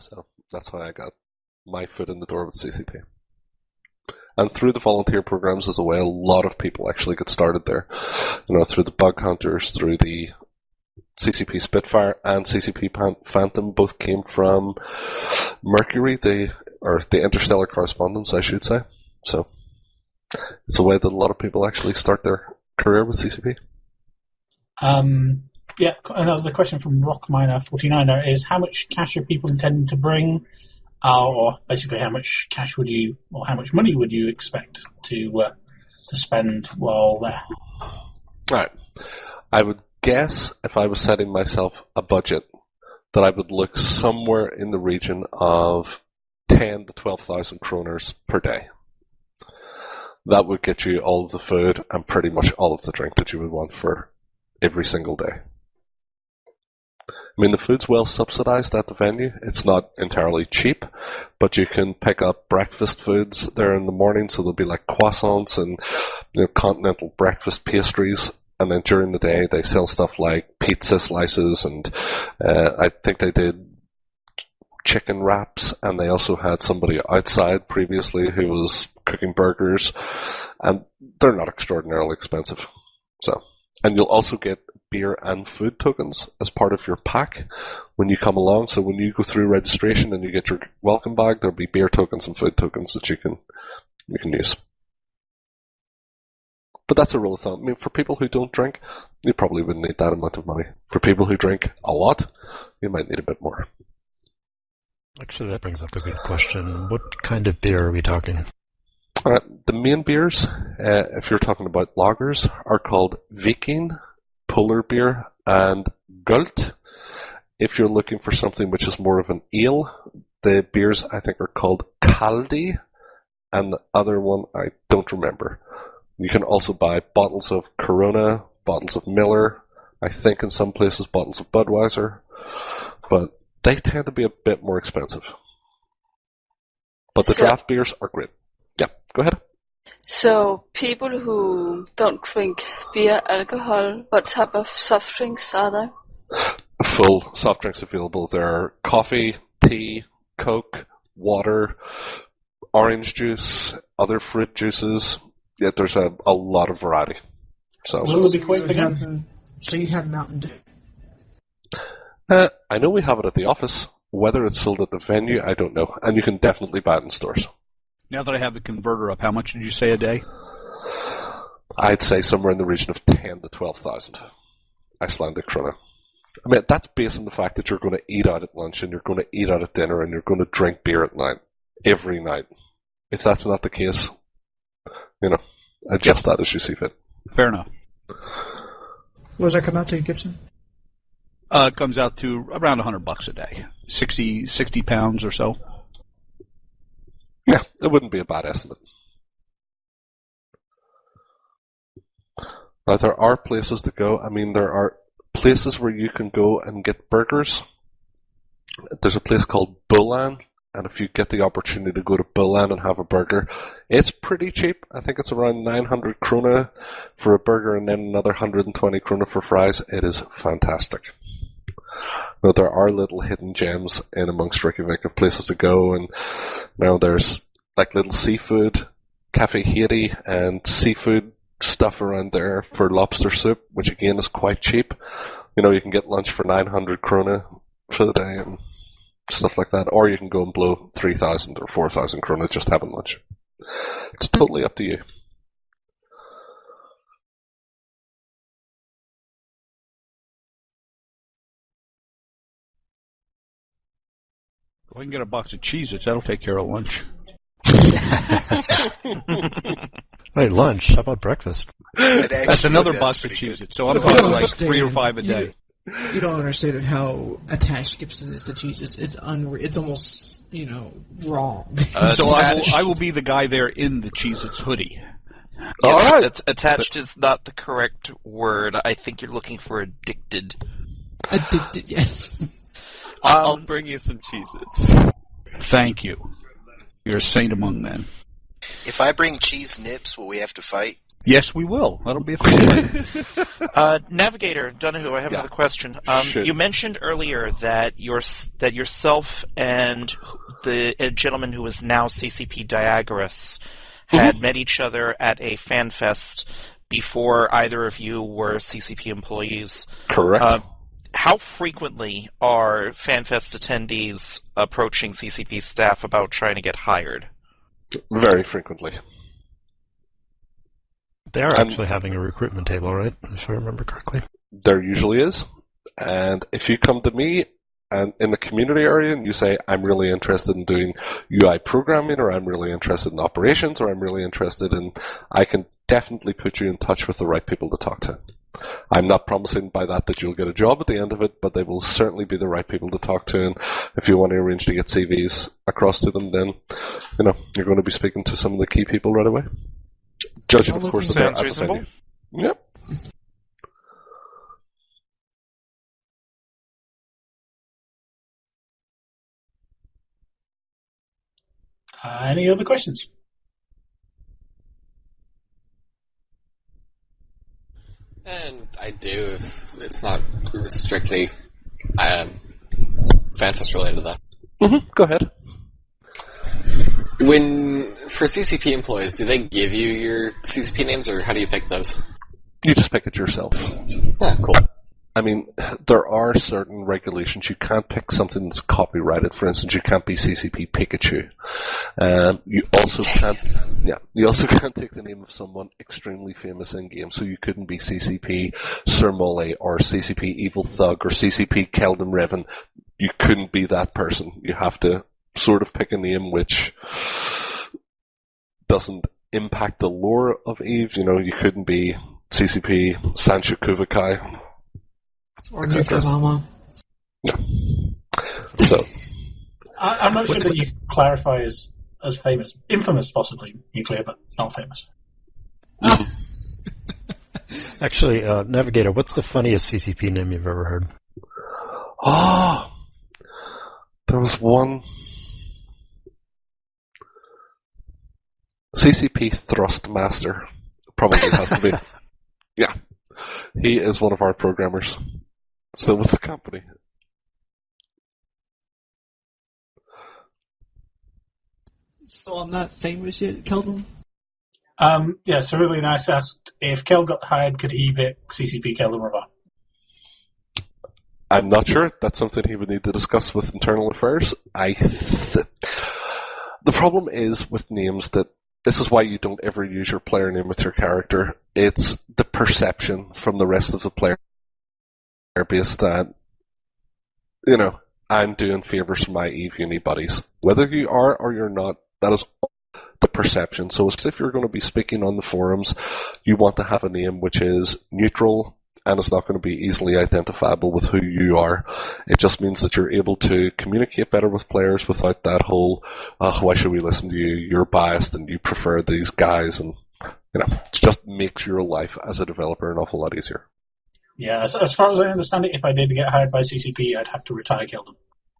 Speaker 1: So that's how I got my foot in the door with CCP. And through the volunteer programs as well, a lot of people actually get started there. Through the bug hunters, through the CCP Spitfire and CCP Phantom both came from Mercury, the Interstellar Correspondence, I should say. So it's a way that a lot of people actually start their career with CCP.
Speaker 4: Yeah, another question from Rockminer49er is, how much cash are people intending to bring? Or basically, how much cash would you, or how much money would you expect to spend while there?
Speaker 1: Right. I would guess, if I was setting myself a budget, that I would look somewhere in the region of 10 to 12,000 kroners per day. That would get you all of the food and pretty much all of the drink that you would want for every single day. I mean, the food's well subsidized at the venue. It's not entirely cheap, but you can pick up breakfast foods there in the morning, so there'll be like croissants and continental breakfast pastries. And then during the day, they sell stuff like pizza slices, and I think they did chicken wraps, and they also had somebody outside previously who was cooking burgers, and they're not extraordinarily expensive. And you'll also get beer and food tokens as part of your pack when you come along. So when you go through registration and you get your welcome bag, there'll be beer tokens and food tokens that you can use. But that's a rule of thumb. I mean, for people who don't drink, you probably wouldn't need that amount of money. For people who drink a lot, you might need a bit more.
Speaker 12: Actually, that brings up a good question. What kind of beer are we talking?
Speaker 1: The main beers, if you're talking about lagers, are called Viking, Polar Beer, and Gult. If you're looking for something which is more of an ale, the beers I think are called Kaldi, and the other one I don't remember. You can also buy bottles of Corona, bottles of Miller, I think in some places bottles of Budweiser, but they tend to be a bit more expensive. But the draft beers are great. Yeah, go ahead.
Speaker 10: So, people who don't drink beer, alcohol, what type of soft drinks are there?
Speaker 1: Full soft drinks available. There are coffee, tea, Coke, water, orange juice, other fruit juices. Yeah, there's a lot of variety. So
Speaker 8: you have Mountain Dew.
Speaker 1: I know we have it at the office. Whether it's sold at the venue, I don't know. And you can definitely buy it in stores.
Speaker 14: Now that I have the converter up, how much did you say a day?
Speaker 1: I'd say somewhere in the region of 10 to 12,000 Icelandic krona. I mean, that's based on the fact that you're going to eat out at lunch and you're going to eat out at dinner and you're going to drink beer at night, every night. If that's not the case, adjust that as you see fit.
Speaker 14: Fair enough.
Speaker 8: What does that come out to, Gibson?
Speaker 14: It comes out to around $100 a day, 60 pounds or so.
Speaker 1: Yeah, it wouldn't be a bad estimate. Now, there are places to go. I mean, there are places where you can go and get burgers. There's a place called Bullan, and if you get the opportunity to go to Bullan and have a burger, it's pretty cheap. I think it's around 900 krona for a burger and then another 120 krona for fries. It is fantastic. Now, there are little hidden gems in amongst Reykjavik of places to go, and now there's like little seafood, Cafe Haiti, and seafood stuff around there for lobster soup, which again is quite cheap. You can get lunch for 900 krona for the day and stuff like that, or you can go and blow 3,000 or 4,000 krona just having lunch. It's totally up to you.
Speaker 14: Go ahead and get a box of Cheez-Its. That'll take care of lunch.
Speaker 12: Wait, lunch? How about breakfast?
Speaker 14: That's another box of Cheez-Its. So I'm talking like 3 or 5 a day.
Speaker 8: You don't understand how attached Gibson is to Cheez-Its. It's almost, wrong.
Speaker 14: So I will be the guy there in the Cheez-Its hoodie.
Speaker 5: Yes, all right. Attached is not the correct word. I think you're looking for addicted.
Speaker 8: Addicted, yes.
Speaker 11: I'll bring you some Cheez-Its.
Speaker 14: Thank you. You're a saint among men.
Speaker 15: If I bring cheese nips, will we have to fight?
Speaker 14: Yes, we will. That'll be a fun fight.
Speaker 5: Navigator, Donahue, I have another question. You mentioned earlier that yourself and the gentleman who is now CCP Diagoras had met each other at a Fanfest before either of you were CCP employees.
Speaker 1: Correct.
Speaker 5: How frequently are Fanfest attendees approaching CCP staff about trying to get hired?
Speaker 1: Very frequently.
Speaker 12: They are actually having a recruitment table, right? If I remember correctly.
Speaker 1: There usually is. And if you come to me and in the community area and you say, I'm really interested in doing UI programming, or I'm really interested in operations, or I'm really interested in, I can definitely put you in touch with the right people to talk to. I'm not promising by that you'll get a job at the end of it, but they will certainly be the right people to talk to. And if you want to arrange to get CVs across to them, then you're going to be speaking to some of the key people right away. Judging, of course, that they're at the venue. Yep.
Speaker 4: Any other questions?
Speaker 2: And I do, if it's not strictly Fanfest related, though.
Speaker 1: Go ahead.
Speaker 2: For CCP employees, do they give you your CCP names, or how do you pick those?
Speaker 1: You just pick it yourself.
Speaker 2: Ah, cool.
Speaker 1: I mean, there are certain regulations. You can't pick something that's copyrighted. For instance, you can't be CCP Pikachu. You also can't take the name of someone extremely famous in game. So you couldn't be CCP Sir Molly or CCP Evil Thug or CCP Keldon Revan. You couldn't be that person. You have to sort of pick a name which doesn't impact the lore of Eve. You couldn't be CCP Sancho Kuvakai.
Speaker 8: Or Nutralama.
Speaker 1: No. So.
Speaker 4: I'm not sure that you clarify as famous. Infamous, possibly, nuclear, but not famous.
Speaker 12: Actually, Navigator, what's the funniest CCP name you've ever heard?
Speaker 1: Oh, there was one. CCP Thrustmaster probably has to be. Yeah. He is one of our programmers. Still with the company.
Speaker 8: So I'm not famous yet, Keldon?
Speaker 4: Yeah, Cerulean Nice asked if Kel got hired, could he be CCP Keldon Ravar?
Speaker 1: I'm not sure. That's something he would need to discuss with internal affairs. The problem is with names that this is why you don't ever use your player name with your character. It's the perception from the rest of the player base that, you know, I'm doing favors for my E-UNI buddies. Whether you are or you're not, that is the perception. So if you're going to be speaking on the forums, you want to have a name which is neutral and it's not going to be easily identifiable with who you are. It just means that you're able to communicate better with players without that whole, why should we listen to you? You're biased and you prefer these guys. And, you know, it just makes your life as a developer an awful lot easier.
Speaker 4: Yeah, as far as I understand it, if I did get hired by CCP, I'd have to retire Keldon.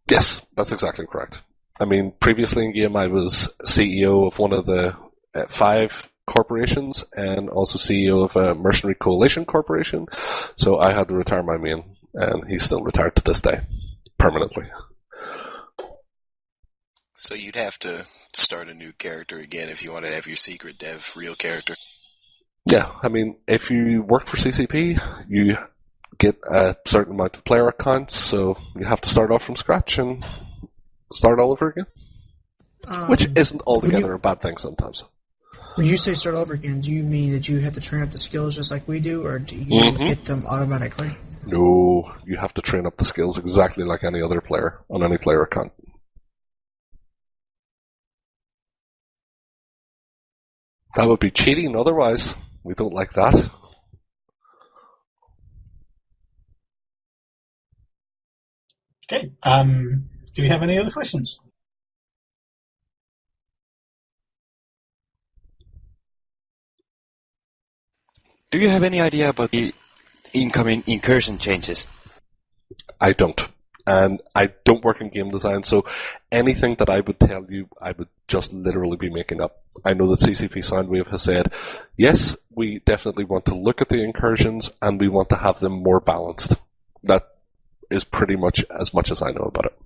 Speaker 1: Yes, that's exactly correct. I mean, previously in game, I was CEO of one of the 5 corporations and also CEO of a mercenary coalition corporation. So I had to retire my main, and he's still retired to this day, permanently.
Speaker 15: So you'd have to start a new character again if you want to have your secret dev real character.
Speaker 1: Yeah, I mean, if you work for CCP, you get a certain amount of player accounts, so you have to start off from scratch and start all over again. Which isn't altogether a bad thing sometimes.
Speaker 8: When you say start over again, do you mean that you have to train up the skills just like we do, or do you get them automatically?
Speaker 1: No, you have to train up the skills exactly like any other player on any player account. That would be cheating otherwise. We don't like that.
Speaker 4: Okay. Do we have any other questions?
Speaker 17: Do you have any idea about the incoming incursion changes?
Speaker 1: I don't. And I don't work in game design, so anything that I would tell you, I would just literally be making up. I know that CCP Soundwave has said, yes, we definitely want to look at the incursions, and we want to have them more balanced. That is pretty much as I know about it.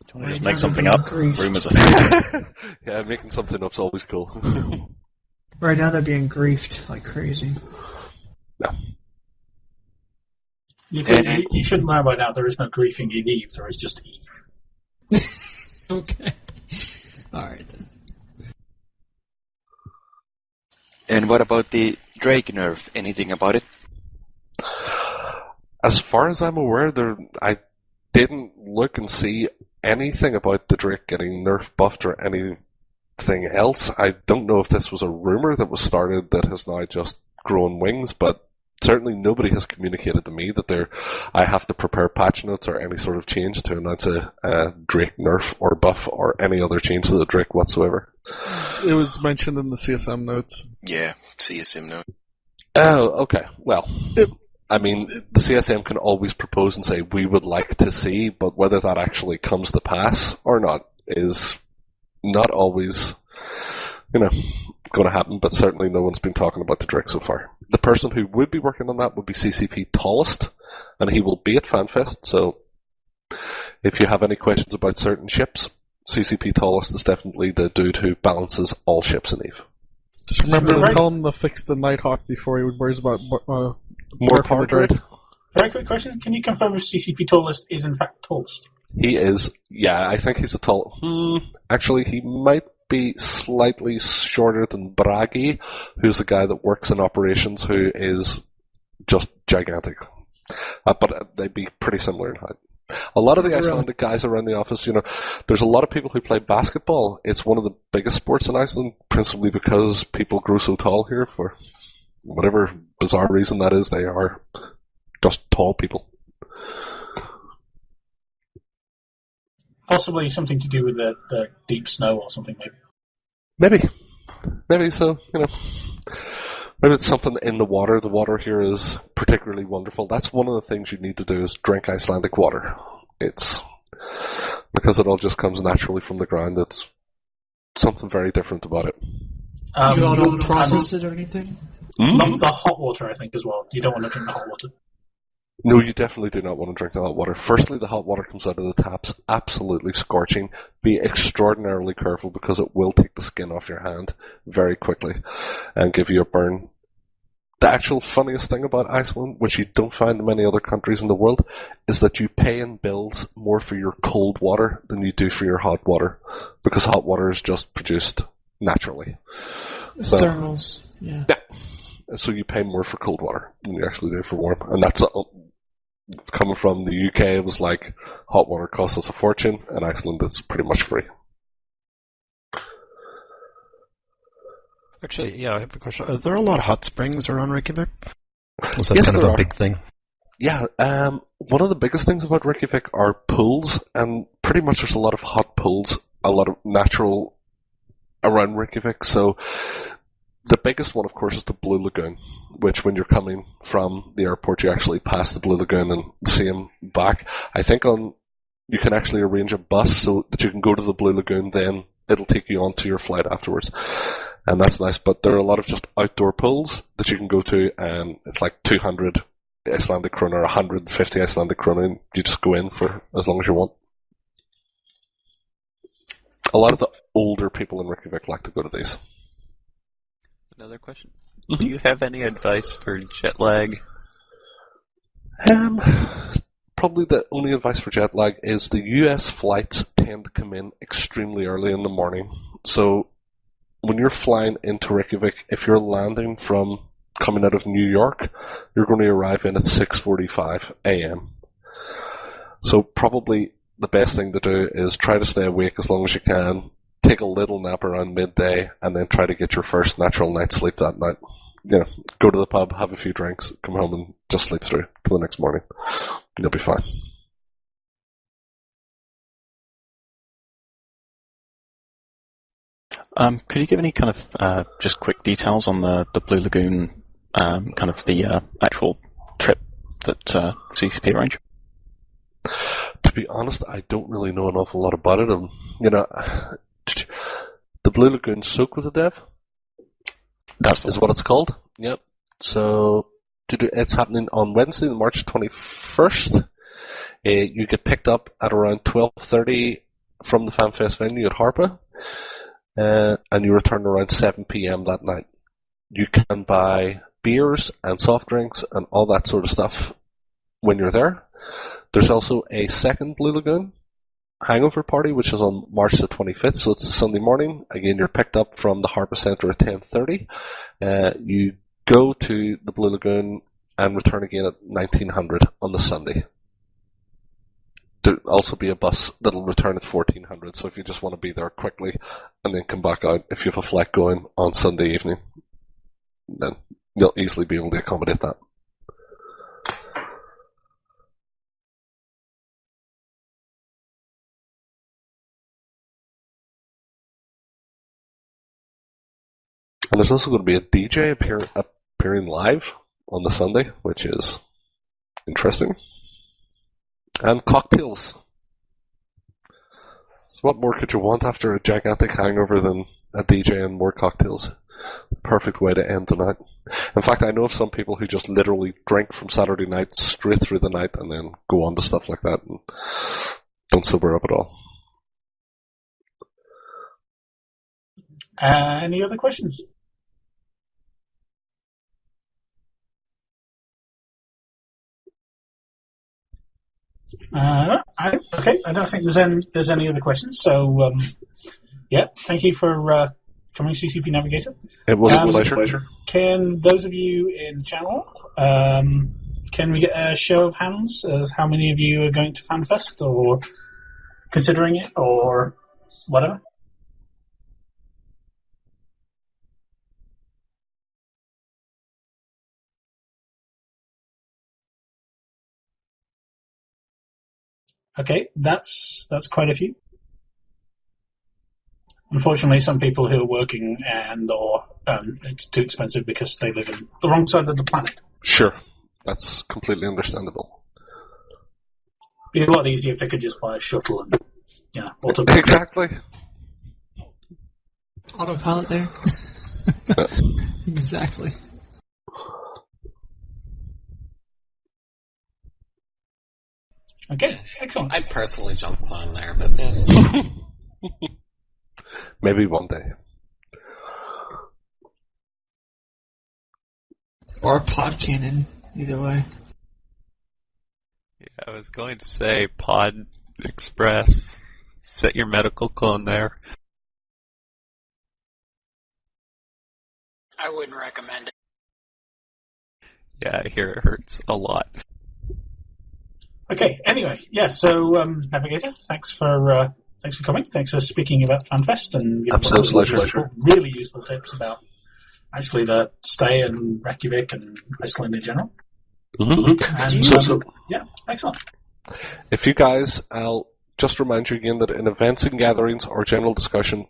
Speaker 6: Do you want to just make something up? Rumors are
Speaker 1: Yeah, making something up's always cool.
Speaker 8: Right now they're being griefed like crazy.
Speaker 1: No.
Speaker 4: You should know by now there is no griefing in Eve, there is just Eve.
Speaker 8: Okay. Alright then.
Speaker 17: And what about the Drake nerf? Anything about it?
Speaker 1: As far as I'm aware, I didn't look and see anything about the Drake getting nerf buffed or anything else. I don't know if this was a rumor that was started that has now just grown wings, but certainly nobody has communicated to me that I have to prepare patch notes or any sort of change to announce a Drake nerf or buff or any other change to the Drake whatsoever.
Speaker 3: It was mentioned in the CSM notes.
Speaker 15: Yeah, CSM note.
Speaker 1: Oh, okay. Well, I mean, the CSM can always propose and say, we would like to see, but whether that actually comes to pass or not is not always, going to happen, but certainly no one's been talking about the Drake so far. The person who would be working on that would be CCP Tallest, and he will be at Fanfest, so if you have any questions about certain ships, CCP Tallest is definitely the dude who balances all ships in Eve.
Speaker 3: Just remember, tell him to fix the Nighthawk before he worries about
Speaker 1: more
Speaker 3: power grid.
Speaker 4: Very quick question, can you confirm if CCP Tallest is in fact tallest?
Speaker 1: He is, yeah, I think he's a tall... Actually, he might be slightly shorter than Bragi, who's the guy that works in operations, who is just gigantic. But they'd be pretty similar in height. A lot of the Icelandic guys around the office, there's a lot of people who play basketball. It's one of the biggest sports in Iceland, principally because people grow so tall here for whatever bizarre reason that is. They are just tall people.
Speaker 4: Possibly something to do with the deep snow or something, maybe.
Speaker 1: Maybe so, Maybe it's something in the water. The water here is particularly wonderful. That's one of the things you need to do is drink Icelandic water. It's because it all just comes naturally from the ground. It's something very different about it.
Speaker 8: You don't process it or anything?
Speaker 4: Not the hot water, I think, as well. You don't want to drink the hot water.
Speaker 1: No, you definitely do not want to drink the hot water. Firstly, the hot water comes out of the taps absolutely scorching. Be extraordinarily careful because it will take the skin off your hand very quickly and give you a burn. The actual funniest thing about Iceland, which you don't find in many other countries in the world, is that you pay in bills more for your cold water than you do for your hot water, because hot water is just produced naturally. So,
Speaker 8: thermals, yeah.
Speaker 1: So you pay more for cold water than you actually do for warm. And that's coming from the UK, it was like hot water costs us a fortune. In Iceland, it's pretty much free.
Speaker 12: Actually, yeah, I have a question. Are there a lot of hot springs around Reykjavik? Is that
Speaker 1: Yes,
Speaker 12: kind of
Speaker 1: there
Speaker 12: a
Speaker 1: are.
Speaker 12: big thing?
Speaker 1: Yeah, one of the biggest things about Reykjavik are pools, and pretty much there's a lot of hot pools, a lot of natural around Reykjavik. So the biggest one, of course, is the Blue Lagoon, which when you're coming from the airport, you actually pass the Blue Lagoon and see them back. I think you can actually arrange a bus so that you can go to the Blue Lagoon, then it'll take you on to your flight afterwards. And that's nice, but there are a lot of just outdoor pools that you can go to, and it's like 200 Icelandic krona or 150 Icelandic krona, and you just go in for as long as you want. A lot of the older people in Reykjavik like to go to these.
Speaker 11: Another question. Do you have any advice for jet lag?
Speaker 1: Probably the only advice for jet lag is the US flights tend to come in extremely early in the morning. So when you're flying into Reykjavik, if you're landing from coming out of New York, you're going to arrive in at 6:45 a.m. So probably the best thing to do is try to stay awake as long as you can, take a little nap around midday, and then try to get your first natural night's sleep that night. You know, go to the pub, have a few drinks, come home and just sleep through till the next morning. You'll be fine.
Speaker 6: Could you give any kind of just quick details on the Blue Lagoon, kind of the actual trip that CCP arranged?
Speaker 1: To be honest, I don't really know an awful lot about it. You know, the Blue Lagoon Soak with a Dev? Is what it's called. Yep. So it's happening on Wednesday, March 21st. You get picked up at around 12:30 from the Fanfest venue at Harpa, and you return around 7 p.m. that night. You can buy beers and soft drinks and all that sort of stuff when you're there. There's also a second Blue Lagoon hangover party, which is on March the 25th, so it's a Sunday morning. Again, you're picked up from the Harpa Centre at 10:30. You go to the Blue Lagoon and return again at 1900 on the Sunday. There'll also be a bus that'll return at 1400, so if you just want to be there quickly and then come back out, if you have a flight going on Sunday evening, then you'll easily be able to accommodate that. And there's also going to be a DJ appearing live on the Sunday, which is interesting. And cocktails. So what more could you want after a gigantic hangover than a DJ and more cocktails? Perfect way to end the night. In fact, I know of some people who just literally drink from Saturday night straight through the night and then go on to stuff like that and don't sober up at all.
Speaker 4: Any other questions? Okay, I don't think there's any other questions. So, yeah, thank you for coming, CCP Navigator.
Speaker 1: It was a pleasure.
Speaker 4: Can those of you in the channel, can we get a show of hands as how many of you are going to Fanfest or considering it or whatever? Okay, that's quite a few. Unfortunately, some people who are working or it's too expensive because they live in the wrong side of the planet.
Speaker 1: Sure, that's completely understandable.
Speaker 4: It'd be a lot easier if they could just buy a shuttle and,
Speaker 1: Exactly.
Speaker 8: Autopilot there. Exactly.
Speaker 4: Okay, excellent.
Speaker 2: I'd personally jump clone there, but yeah.
Speaker 1: Maybe one day.
Speaker 8: Or pod cannon, either way.
Speaker 11: Yeah, I was going to say Pod Express. Set your medical clone there.
Speaker 8: I wouldn't recommend it.
Speaker 11: Yeah, I hear it hurts a lot.
Speaker 4: Okay, anyway, yeah, so, Navigator, thanks for coming. Thanks for speaking about Fanfest and giving
Speaker 1: Absolute pleasure.
Speaker 4: really useful tips about actually the stay in Reykjavik and Iceland in general.
Speaker 1: Mm-hmm.
Speaker 4: And, yeah, excellent.
Speaker 1: If you guys, I'll just remind you again that in events and gatherings or general discussion,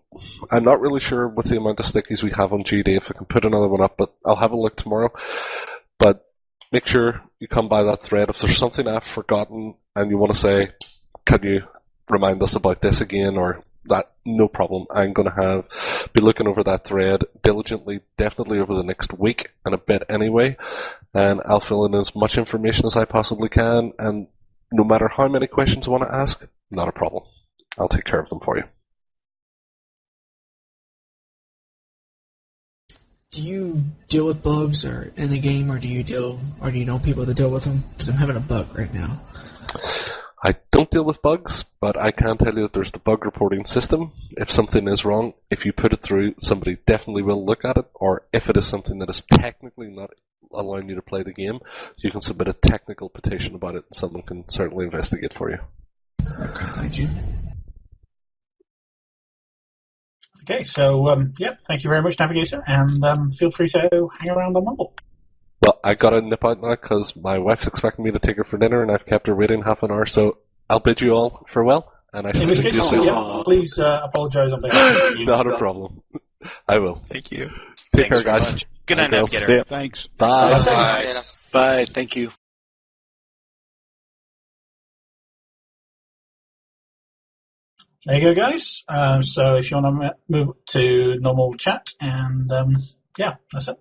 Speaker 1: I'm not really sure with the amount of stickies we have on GD if I can put another one up, but I'll have a look tomorrow. But make sure you come by that thread. If there's something I've forgotten and you want to say, can you remind us about this again or that, no problem. I'm going to be looking over that thread diligently, definitely over the next week and a bit anyway, and I'll fill in as much information as I possibly can, and no matter how many questions you want to ask, not a problem. I'll take care of them for you.
Speaker 8: Do you deal with bugs or in the game, or do you know people that deal with them? Because I'm having a bug right now.
Speaker 1: I don't deal with bugs, but I can tell you that there's the bug reporting system. If something is wrong, if you put it through, somebody definitely will look at it, or if it is something that is technically not allowing you to play the game, you can submit a technical petition about it, and someone can certainly investigate for you.
Speaker 8: Okay, thank you.
Speaker 4: Okay, so, thank you very much, Navigator, and feel free to hang around on Mumble.
Speaker 1: Well, I gotta nip out now because my wife's expecting me to take her for dinner, and I've kept her waiting half an hour, so I'll bid you all farewell, and I shall speak to you soon.
Speaker 4: Yeah, please apologize on behalf of you.
Speaker 1: Not a problem. I will.
Speaker 11: Thank you.
Speaker 1: Take care, guys.
Speaker 5: Much. Good night, Navigator.
Speaker 14: See ya. Thanks.
Speaker 1: Bye.
Speaker 9: Bye. Bye. Thank you.
Speaker 4: There you go, guys. So if you want to move to normal chat, and that's it.